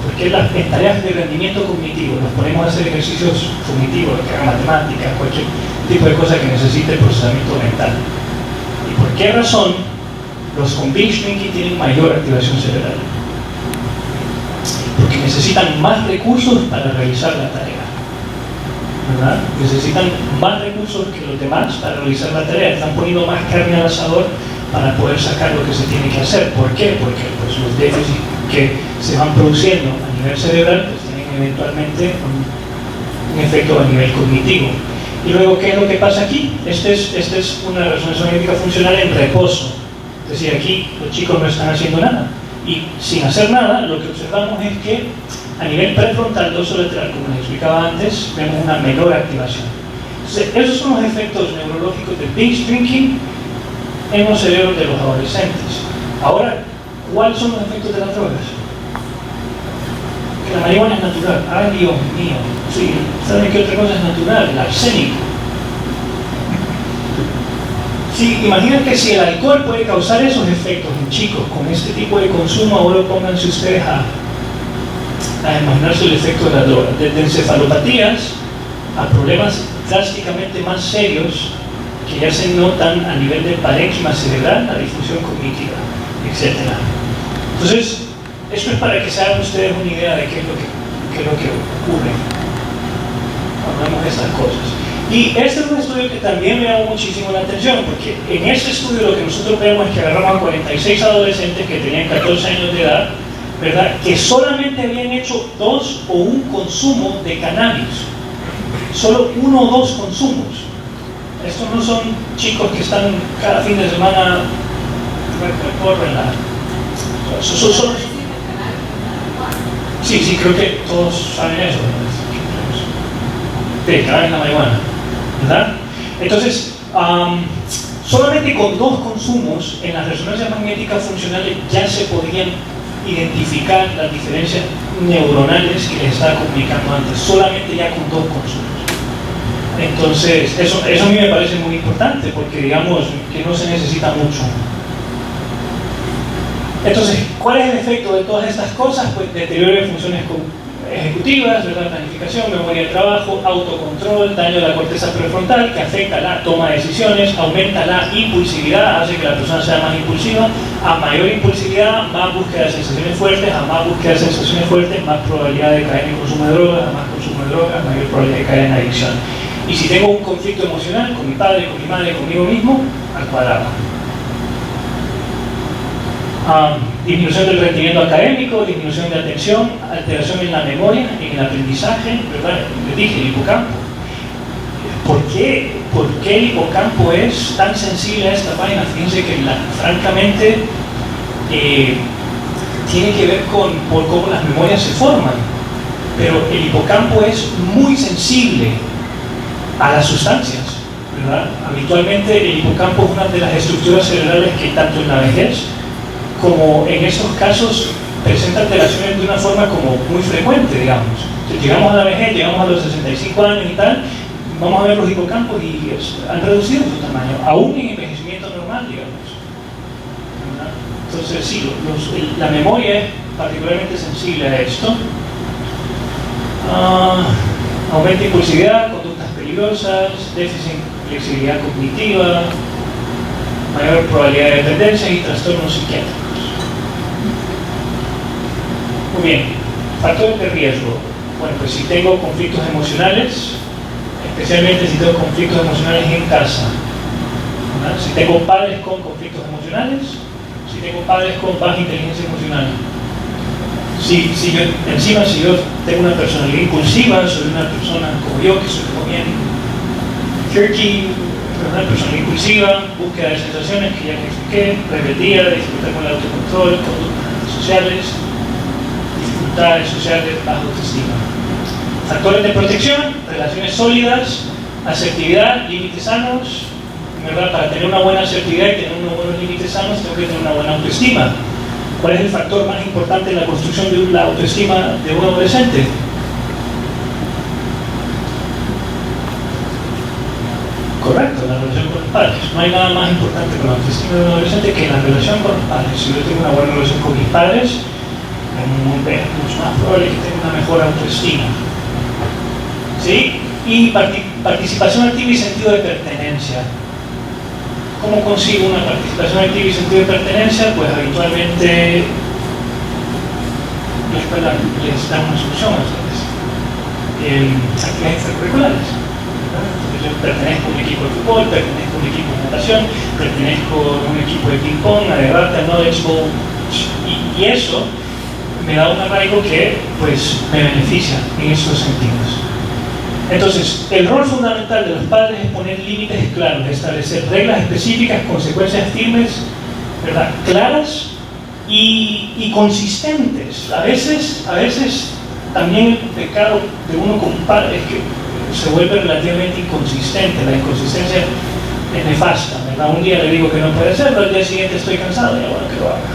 Porque en tareas de rendimiento cognitivo los ponemos a hacer ejercicios cognitivos, que hagan matemáticas, cualquier tipo de cosa que necesite procesamiento mental. ¿Y por qué razón los con binge drinking tienen mayor activación cerebral? Porque necesitan más recursos para realizar la tarea, ¿verdad? Necesitan más recursos que los demás para realizar la tarea. Están poniendo más carne al asador para poder sacar lo que se tiene que hacer. ¿Por qué? Porque pues, los déficits que se van produciendo a nivel cerebral pues, tienen eventualmente un efecto a nivel cognitivo. Y luego, ¿qué es lo que pasa aquí? Esta es una resonancia magnética funcional en reposo. Es decir, aquí los chicos no están haciendo nada. Y sin hacer nada, lo que observamos es que a nivel prefrontal, dorsolateral, como les explicaba antes, vemos una menor activación. Entonces, esos son los efectos neurológicos del binge drinking en los cerebros de los adolescentes. Ahora, ¿cuáles son los efectos de las drogas? Que la marihuana es natural. ¡Ay, Dios mío! Sí, ¿saben qué otra cosa es natural? El arsénico. Sí, imaginen que si el alcohol puede causar esos efectos en chicos con este tipo de consumo, ahora pónganse ustedes a imaginarse el efecto de la droga, desde encefalopatías a problemas drásticamente más serios que ya se notan a nivel de parénquima cerebral, la difusión cognitiva, etc. Entonces, esto es para que se hagan ustedes una idea de qué es lo que ocurre cuando vemos estas cosas. Y este es un estudio que también me llamó muchísimo la atención, porque en este estudio lo que nosotros vemos es que agarramos a 46 adolescentes que tenían 14 años de edad, ¿verdad? Que solamente habían hecho 2 o 1 consumo de cannabis. Solo 1 o 2 consumos. Estos no son chicos que están cada fin de semana recorren la... Sí, creo que todos saben eso. De cannabis la marihuana, ¿verdad? Entonces, solamente con 2 consumos en las resonancias magnéticas funcionales ya se podían identificar las diferencias neuronales que les estaba comunicando antes, solamente ya con 2 consumos. Entonces, eso a mí me parece muy importante, porque digamos que no se necesita mucho. Entonces, ¿cuál es el efecto de todas estas cosas? Pues deterioro de funciones ejecutivas, ¿verdad? Planificación, memoria de trabajo, autocontrol, daño de la corteza prefrontal que afecta la toma de decisiones, aumenta la impulsividad, hace que la persona sea más impulsiva. A mayor impulsividad, más búsqueda de sensaciones fuertes, a más búsqueda de sensaciones fuertes, más probabilidad de caer en consumo de drogas, a más consumo de drogas, mayor probabilidad de caer en adicción. Y si tengo un conflicto emocional con mi padre, con mi madre, conmigo mismo, al cuadrado. Disminución del rendimiento académico, disminución de atención, alteración en la memoria, en el aprendizaje, ¿verdad? Les dije, el hipocampo. ¿Por qué el hipocampo es tan sensible a esta vaina? Fíjense que francamente tiene que ver por cómo las memorias se forman, pero el hipocampo es muy sensible a las sustancias. ¿verdad? Habitualmente el hipocampo es una de las estructuras cerebrales que tanto en la vejez como en estos casos presenta alteraciones de una forma como muy frecuente, digamos. Si llegamos a la vejez, llegamos a los 65 años y tal, vamos a ver los hipocampos y han reducido su tamaño, aún en envejecimiento normal, digamos. ¿Verdad? Entonces sí, la memoria es particularmente sensible a esto. Aumenta impulsividad, conductas peligrosas, déficit de flexibilidad cognitiva, mayor probabilidad de dependencia y trastornos psiquiátricos. Muy bien, factores de riesgo. Bueno, pues si tengo conflictos emocionales, especialmente si tengo conflictos emocionales en casa, ¿verdad? Si tengo padres con conflictos emocionales, si tengo padres con baja inteligencia emocional, si yo tengo una personalidad impulsiva, soy una persona como yo, que soy como bien jerky, una personalidad impulsiva, búsqueda de sensaciones que ya me expliqué, rebeldía, dificultad con el autocontrol, conductas sociales, dificultades sociales, baja autoestima. Factores de protección, relaciones sólidas, asertividad, límites sanos, ¿verdad? Para tener una buena asertividad y tener unos buenos límites sanos tengo que tener una buena autoestima. ¿Cuál es el factor más importante en la construcción de la autoestima de un adolescente? Correcto, la relación con los padres. No hay nada más importante con la autoestima de un adolescente que la relación con los padres. Si yo tengo una buena relación con mis padres, es mucho más probable que tenga una mejor autoestima. ¿Sí? Y participación activa y sentido de pertenencia. ¿Cómo consigo una participación activa y sentido de pertenencia? Pues habitualmente la escuela les da una solución a ustedes. Actividades extracurriculares. Yo pertenezco a un equipo de fútbol, pertenezco a un equipo de natación, pertenezco a un equipo de ping-pong, a debate, a knowledge bowl, y eso me da un arraigo que pues me beneficia en estos sentidos. Entonces, el rol fundamental de los padres es poner límites claros, establecer reglas específicas, consecuencias firmes, ¿verdad? Claras y consistentes. A veces también el pecado de uno como padre es que se vuelve relativamente inconsistente. La inconsistencia es nefasta, ¿verdad? Un día le digo que no puede hacerlo, al día siguiente estoy cansado y bueno, que lo haga.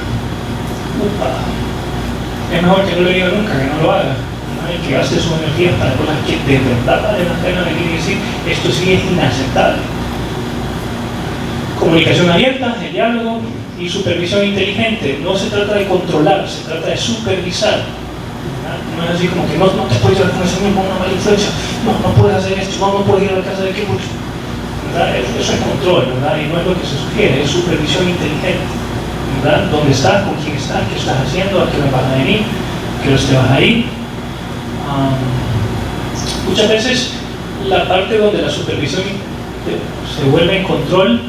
Es mejor que no le diga nunca que no lo haga, ¿no? Y que gaste sus energías para cosas que de verdad vale la pena venir y decir, esto sí es inaceptable. Comunicación abierta, el diálogo y supervisión inteligente. No se trata de controlar, se trata de supervisar. No es así como que no te puedes llevar con ese mismo, una mala influencia, no puedes hacer esto, no puedes ir a la casa de qué, ¿verdad? Eso es control, ¿verdad? Y no es lo que se sugiere, es supervisión inteligente, ¿verdad? ¿Dónde estás? ¿Con quién estás? ¿Qué estás haciendo? ¿A qué hora vas a venir? ¿A qué hora te vas a ir? Muchas veces la parte donde la supervisión se vuelve en control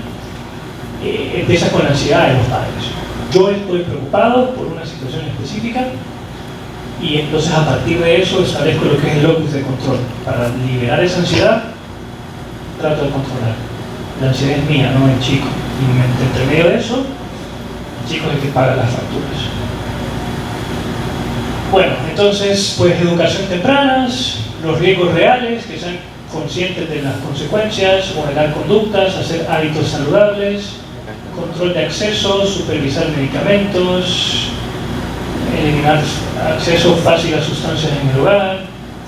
empieza con la ansiedad de los padres. Yo estoy preocupado por una situación específica y entonces a partir de eso establezco lo que es el locus de control. Para liberar esa ansiedad, trato de controlar. La ansiedad es mía, no el chico. Y entre medio de eso, el chico es el que paga las facturas. Bueno, entonces, pues educación tempranas, los riesgos reales, que sean conscientes de las consecuencias, moderar conductas, hacer hábitos saludables, control de acceso, supervisar medicamentos, eliminar acceso fácil a sustancias en el hogar,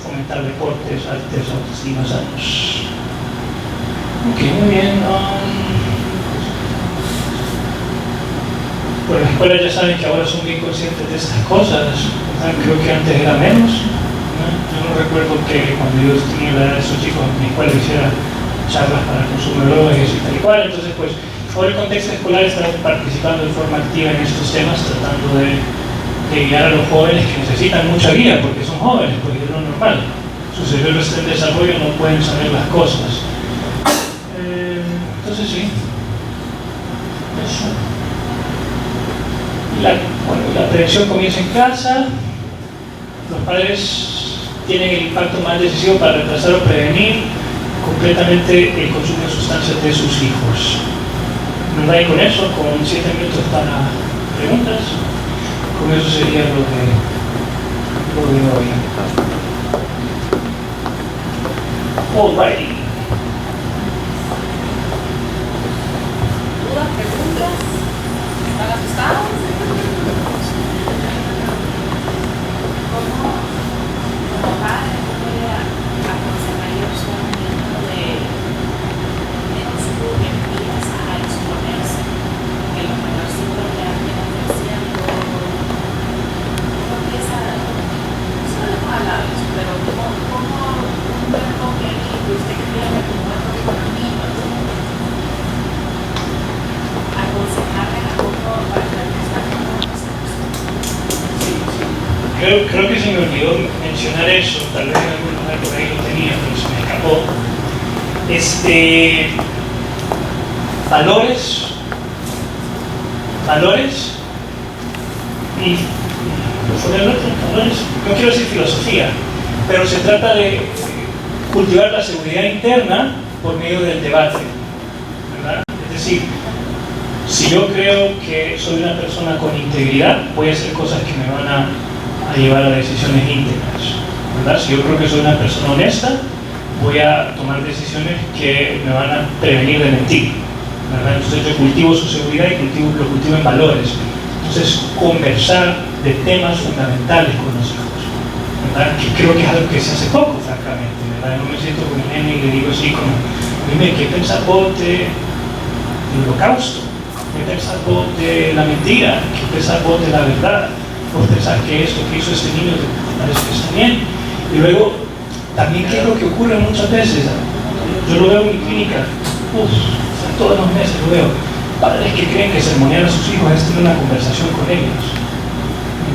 fomentar deportes, artes, autoestima sanos. Ok, muy bien. Pues las escuelas ya saben que ahora son bien conscientes de estas cosas. Creo que antes era menos. Yo no recuerdo que cuando yo tenía la edad de esos chicos en mi escuela hiciera charlas para consumidores y tal y cual. Entonces, pues, ahora el contexto escolar está participando de forma activa en estos temas, tratando de guiar a los jóvenes que necesitan mucha guía porque son jóvenes, porque es lo normal. Su cerebro está en desarrollo, no pueden saber las cosas. Entonces sí. Eso. La prevención comienza en casa. Los padres tienen el impacto más decisivo para retrasar o prevenir completamente el consumo de sustancias de sus hijos. ¿Verdad? Y con eso, con 7 minutos para preguntas, con eso sería lo de hoy. Alrighty. dudas? ¿Están asustados? Como padre, ¿cómo le aconsejaría usted a un niño de no subir mentiras a exponerse? Que los menorcitos le anden ofreciendo, no empieza, solo palabras, pero como un verbo que usted que tiene como algo con amigos, aconsejarle a poco para que está con Creo que se me olvidó mencionar eso, tal vez en algún lugar por ahí lo tenía, pero se me escapó. Valores y valores, no quiero decir filosofía, pero se trata de cultivar la seguridad interna por medio del debate, ¿verdad? Es decir, si yo creo que soy una persona con integridad, voy a hacer cosas que me van a llevar a decisiones íntegras, ¿verdad? Si yo creo que soy una persona honesta, voy a tomar decisiones que me van a prevenir de mentir, ¿verdad? Entonces yo cultivo su seguridad y lo cultivo en valores. Entonces conversar de temas fundamentales con los hijos, ¿verdad? Que creo que es algo que se hace poco, francamente, ¿verdad? No me siento con mi nene y le digo así como, dime, ¿qué pensás vos del holocausto? ¿Qué pensás vos de la mentira? ¿Qué pensás vos de la verdad? ¿Vos pensás que esto que hizo este niño te parece que está bien? Y luego, también qué es lo que ocurre muchas veces. Yo lo veo en mi clínica, todos los meses lo veo. Padres que creen que sermonear a sus hijos es tener una conversación con ellos,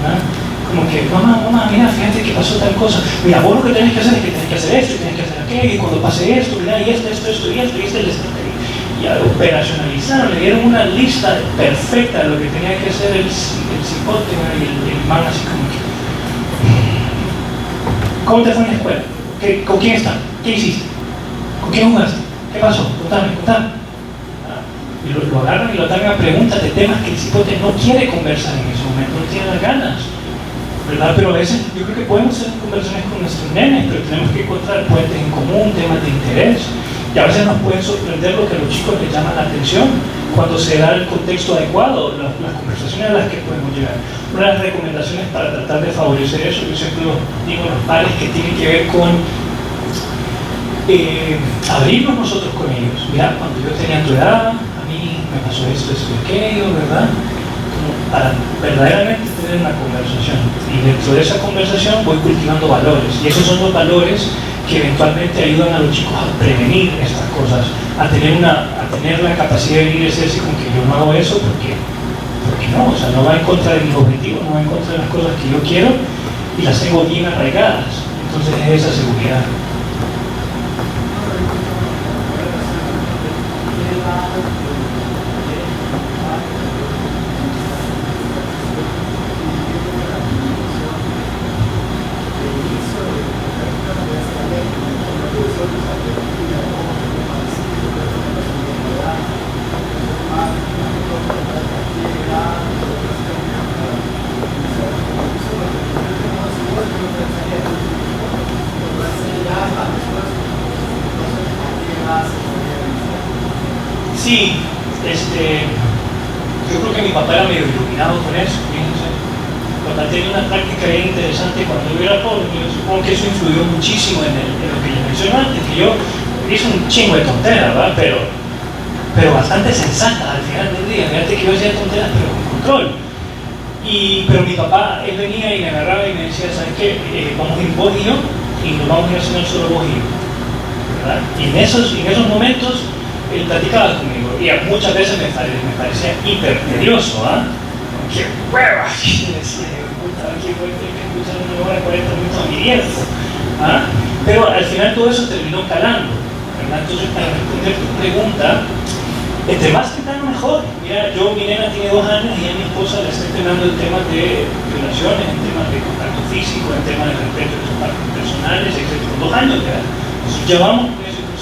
¿verdad? Como que, mamá, mira, fíjate que pasó tal cosa. Mira, vos lo que tenés que hacer es que tenés que hacer esto, y tenés que hacer aquello, y cuando pase esto, mira, y esto, y este les y operacionalizaron, le dieron una lista perfecta de lo que tenía que hacer el cipote y el man así como que, ¿cómo te fue en la escuela? ¿Con quién estás? ¿Qué hiciste? ¿Con quién jugaste? ¿Qué pasó? Contame. Y lo agarran y lo atacan a preguntas de temas que el cipote no quiere conversar en ese momento, no tiene las ganas, ¿verdad? Pero a veces yo creo que podemos hacer conversaciones con nuestros nenes, pero tenemos que encontrar puentes en común, temas de interés. Y a veces nos puede sorprender lo que a los chicos les llama la atención cuando se da el contexto adecuado, las conversaciones a las que podemos llegar. Una de las recomendaciones para tratar de favorecer eso, yo siempre digo a los padres que tienen que ver con abrirnos nosotros con ellos. Mira, cuando yo tenía tu edad, a mí me pasó esto y aquello, ¿verdad? Como para verdaderamente tener una conversación. Y dentro de esa conversación voy cultivando valores. Y esos son los valores que eventualmente ayudan a los chicos a prevenir estas cosas, a tener la capacidad de venir y decir como que yo no hago eso porque no, o sea, no va en contra de mis objetivos, no va en contra de las cosas que yo quiero y las tengo bien arraigadas. Entonces es esa seguridad. Sí, yo creo que mi papá era medio iluminado con eso, fíjense. Mi papá tenía una práctica bien interesante cuando yo era pobre, y yo supongo que eso influyó muchísimo en lo que yo mencioné antes, que yo hice un chingo de tonteras, ¿verdad? Pero bastante sensata al final del día. Fíjate que yo hacía tonteras, pero con control. Pero mi papá, él venía y me agarraba y me decía, ¿sabes qué? Vamos a ir vos y yo, y nos vamos a ir a cenar solo vos y yo, ¿verdad? Y en esos momentos, él platicaba conmigo y muchas veces me parecía hiper tedioso, ¿ah? ¡Qué hueva! Y decía, puta, ¿qué voy a tener que escuchar 1 hora 40 minutos a mi viejo? ¿Ah? Pero al final todo eso terminó calando, ¿verdad? Entonces, para responder tu pregunta, entre más temprano mejor. Mira, mi nena tiene 2 años y a mi esposa le está entrenando en temas de violaciones, en temas de contacto físico, en temas de respeto de sus partes personales, etc. Con 2 años de edad. Entonces, llevamos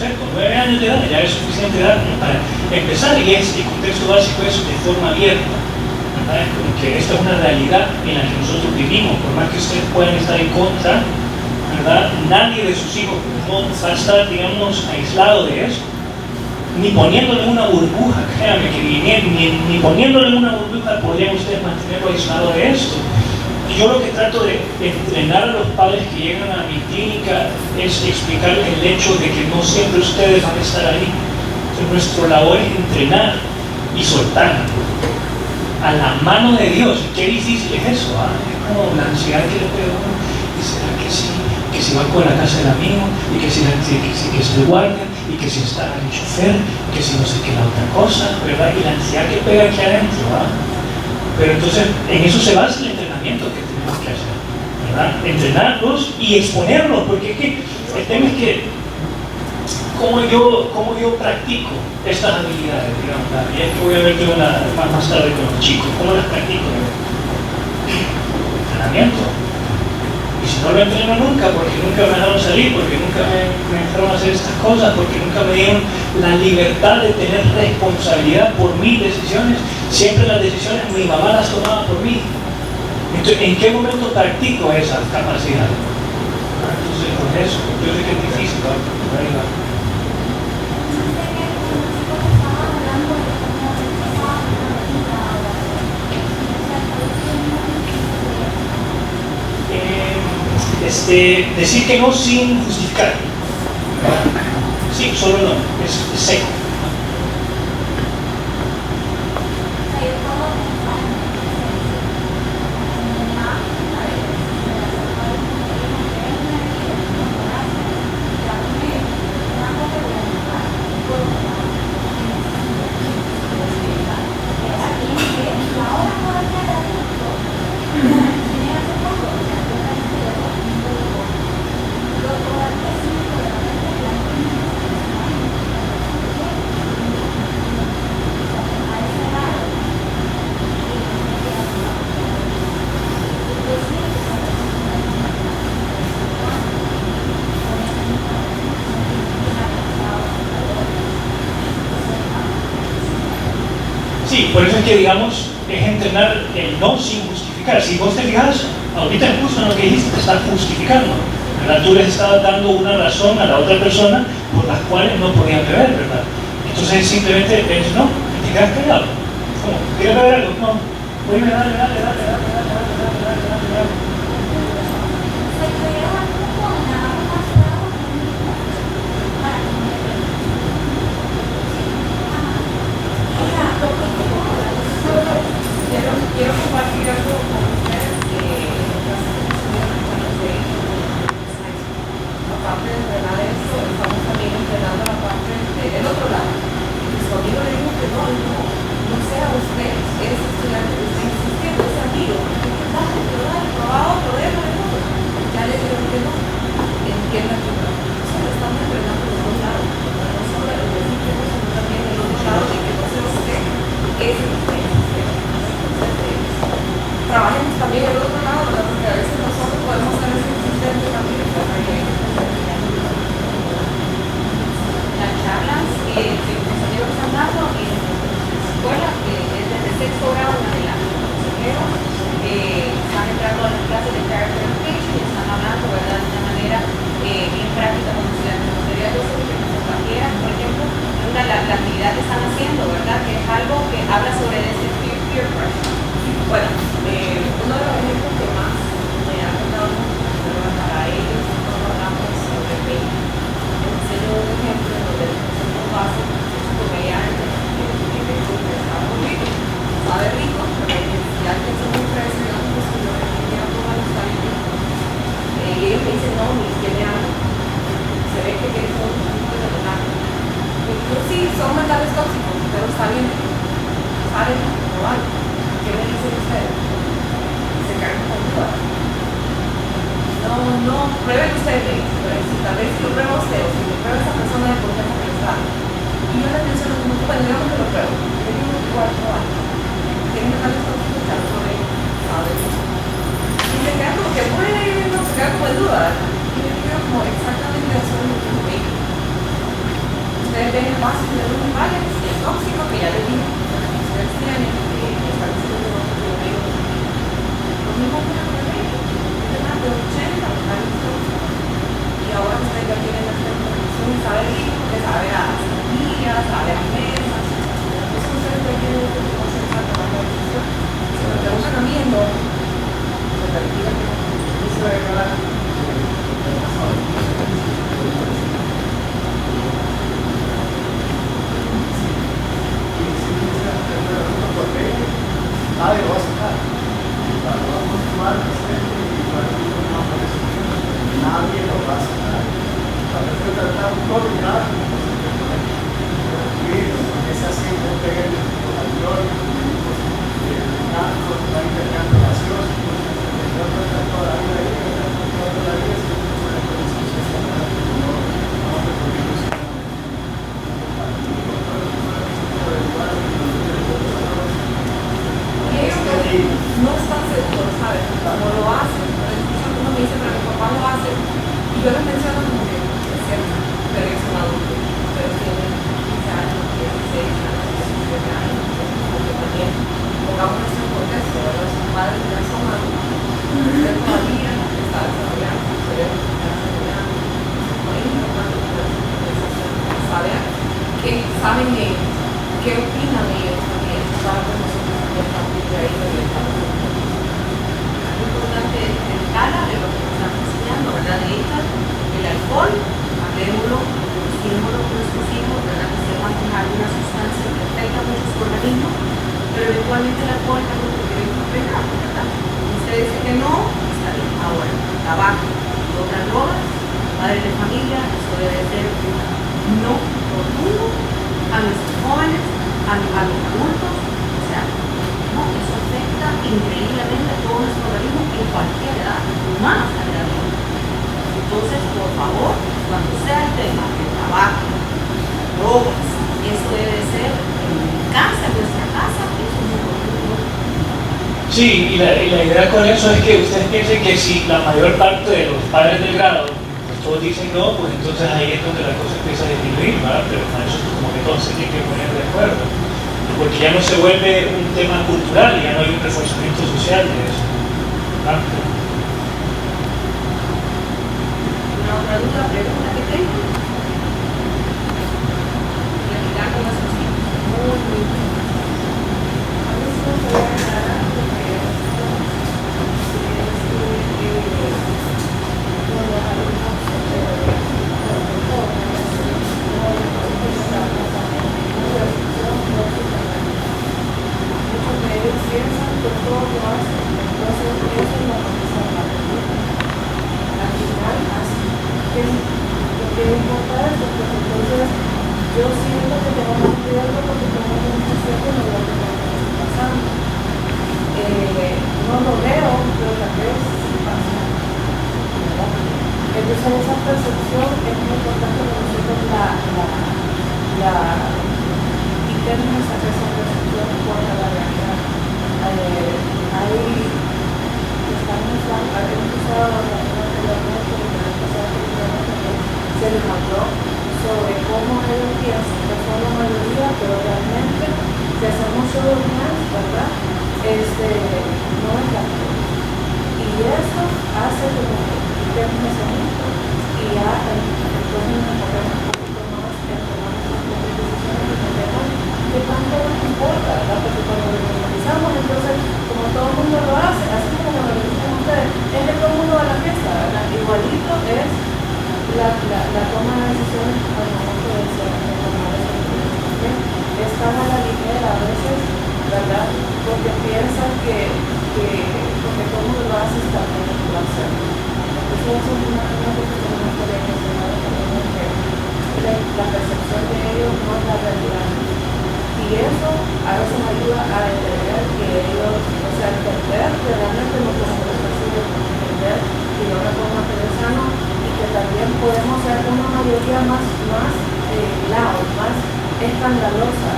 con 9 años de edad, ya es suficiente edad para empezar, y el contexto básico es de forma abierta, ¿verdad? Como que esta es una realidad en la que nosotros vivimos, por más que ustedes puedan estar en contra, ¿verdad? Nadie de sus hijos no va a estar, digamos, aislado de eso, Ni poniéndole una burbuja, créanme que ni poniéndole una burbuja podrían ustedes mantenerlo aislado de esto. Yo lo que trato de entrenar a los padres que llegan a mi clínica es explicarles el hecho de que no siempre ustedes van a estar ahí. Entonces, nuestra labor es entrenar y soltar a la mano de Dios. Qué difícil es eso, ¿ah? Es como la ansiedad que le pega a uno. ¿Y será que sí? Que si va con la casa del amigo, y que si es el guardia, y que si está el chofer, que si no sé qué la otra cosa, ¿verdad? Y la ansiedad que pega aquí adentro, ¿ah? Pero entonces, en eso se basa el entrenamiento que tenemos que hacer, ¿verdad? Entrenarlos y exponerlos, porque es que el tema es que cómo yo practico estas habilidades, digamos, y es que voy a ver más tarde con los chicos, ¿cómo las practico? Entrenamiento. Y si no lo entreno nunca, porque nunca me dejaron salir, porque nunca me dejaron hacer estas cosas, porque nunca me dieron la libertad de tener responsabilidad por mis decisiones, siempre las decisiones mi mamá las tomaba por mí. Entonces, ¿en qué momento practico esa capacidad? Entonces, con eso, yo sé que es difícil, ¿verdad? Decir que no sin justificar. Sí, solo no, es seco. Sí, por eso es que, digamos, es entrenar el no sin justificar. Si vos te fijas, ahorita justo en lo que dijiste, te estás justificando, ¿verdad? Tú les estabas dando una razón a la otra persona por las cuales no podían beber, ¿verdad? Entonces simplemente es no, te quedas callado. ¿Cómo? ¿Quieres beber algo? No. Oye, dale. Quiero compartir algo con ustedes aparte de entrenar esto, estamos también entrenando la parte del otro lado. Y su amigo le dijo que no sea usted ese estudiante que está insistiendo, ese amigo, que probado otro, déjale. Ya le dijeron que no, entienda que no. Entonces estamos entrenando los dos lados, no solo el principio, sino también el otro lado de que no sea usted ese que está insistiendo. Trabajemos también el otro lado, ¿verdad? Porque a veces nosotros podemos ser ese insistente también. Las charlas que nos estuvimos dando en la escuela, que es desde sexto grado en adelante. Los consejeros están entrando a las clases de character education y están hablando, ¿verdad?, de una manera bien práctica con los estudiantes. Me gustaría que nos compartieran, por ejemplo, la actividad que están haciendo, ¿verdad?, que es algo que habla sobre ese peer pressure. Bueno, uno de los ejemplos que más me ha tocado para ellos cuando hablamos sobre PEI, enseño un ejemplo donde el profesor base es un comediante que está muy rico, sabe rico, pero ya que son muy frescos, digamos, que no quieren tomar los talentos, y ellos me dicen, no, ni tiene algo, se ve que tiene un poquito de relajo. Pues sí, son mentales tóxicos, pero está bien, saben probarlo. ¿Qué me dicen ustedes? Se cargan con duda. No, prueben ustedes, pero si tal vez si lo prueba usted o si lo prueba esa persona de confianza que les da. Y yo les menciono como tú, bueno, digamos que lo pruebo. Yo digo que igual probar. Tienen mentales tóxicos, ya lo saben, saben. Y se quedan como que, bueno, se quedan como en duda. Y yo digo como exactamente eso es lo que me digo. Ustedes ven el vaso y le dan un vale, si es tóxico, que ya les dije, ustedes tienen todo y nada. Es así, no pegué el mayor, narco, la intercambio gaseoso, toda la vida, no están seguros, ¿sabes? Como lo hacen, uno me dice, pero mi papá lo hace, y yo les menciono como que es cierto, pero es un adulto, pero tienen 15 años, 16 años, 17 años, porque también pongamos nuestro contexto, los padres ya son adultos, usted todavía está desarrollando, su cerebro está desarrollando, muy importante saber saben ellos, qué opinan ellos también, para que nosotros también partir de ahí orientamos. Es importante el cara de lo que nos están enseñando, ¿verdad? De esta, el alcohol, hablemoslo, conocímoslo con nuestros hijos, ¿verdad? Que se manejar una sustancia que afecta a muchos organismos, pero eventualmente el alcohol es algo que debe pegar, ¿verdad? Usted dice que no, está bien. Ahora, tabaco y otras drogas, padres de familia, eso debe ser un no rotundo a nuestros jóvenes, a los adultos, o sea, no, eso afecta increíblemente a todo nuestro organismo en cualquier edad, más a la edad adulta. Entonces, por favor, cuando sea el tema de tabaco, drogas, eso debe ser en casa, en nuestra casa, eso es muy rotundo. Sí, y la idea con eso es que ustedes piensen que si la mayor parte de los padres del grado todos dicen no, pues entonces ahí es donde la cosa empieza a disminuir, ¿verdad? Pero para eso como que todos se tienen que poner de acuerdo, porque ya no se vuelve un tema cultural, ya no hay un reforzamiento social de eso, ¿verdad? Una otra duda, pregunta que tengo. Platicar con nuestros hijos. Muy bien. A veces no se ve nada de que piensan que todo lo hacen, entonces eso es lo que se llama. Al final, así, lo que importa es porque entonces yo siento que tengo más riesgo porque tengo mucho tiempo en lo que está pasando. No lo veo, pero tal vez sí pasa. Entonces esa percepción es muy importante para nosotros y tenemos esa percepción por la realidad. Se les habló sobre cómo ellos piensan que son la mayoría, pero realmente si hacemos más, ¿verdad? No es la mayoría. Y eso hace que quitemos ese mito y ya entonces nos ponemos un poquito más en tomar nuestras propias decisiones y entendemos qué tanto nos importa, ¿verdad? Porque cuando lo normalizamos, entonces, como todo el mundo lo hace, así como lo dicen ustedes, es que todo el mundo va a la fiesta, ¿verdad? Igualito es la toma de decisiones al momento de tomar esas decisiones. Están a la ligera a veces, ¿verdad? Porque piensan que porque todo el mundo lo hace, está bien lo hacer. Entonces, eso es una cosa que tenemos que mencionar también, que la percepción de ellos no es la realidad. Y eso a veces ayuda a entender que ellos, o sea, entender que realmente no podemos entender que de una forma sano y que también podemos ser una mayoría más loud, más escandalosa,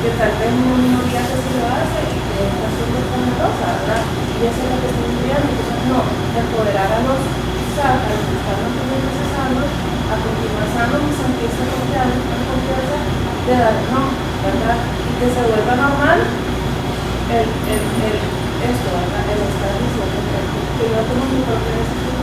que tal vez una minoría que sí lo hace y que está siendo escandalosa, ¿verdad? Y eso es lo que estamos viendo. Entonces, no, empoderar a los sanos, a los que están manteniéndose sanos, a continuar sanos y sentirse confianza de dar no, ¿verdad? Y que se vuelva normal esto, ¿verdad? El estar diciendo que yo tomo mi propia decisión.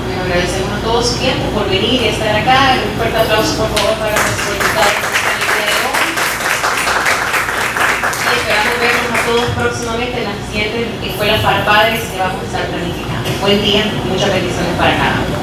Bueno, agradecemos a todos su tiempo por venir y estar acá. Un fuerte aplauso, por favor, para nuestro invitado que está en el día de hoy. Y esperamos vernos a todos próximamente en la siguiente escuela para padres que vamos a estar planificando. Buen día y muchas bendiciones para cada uno.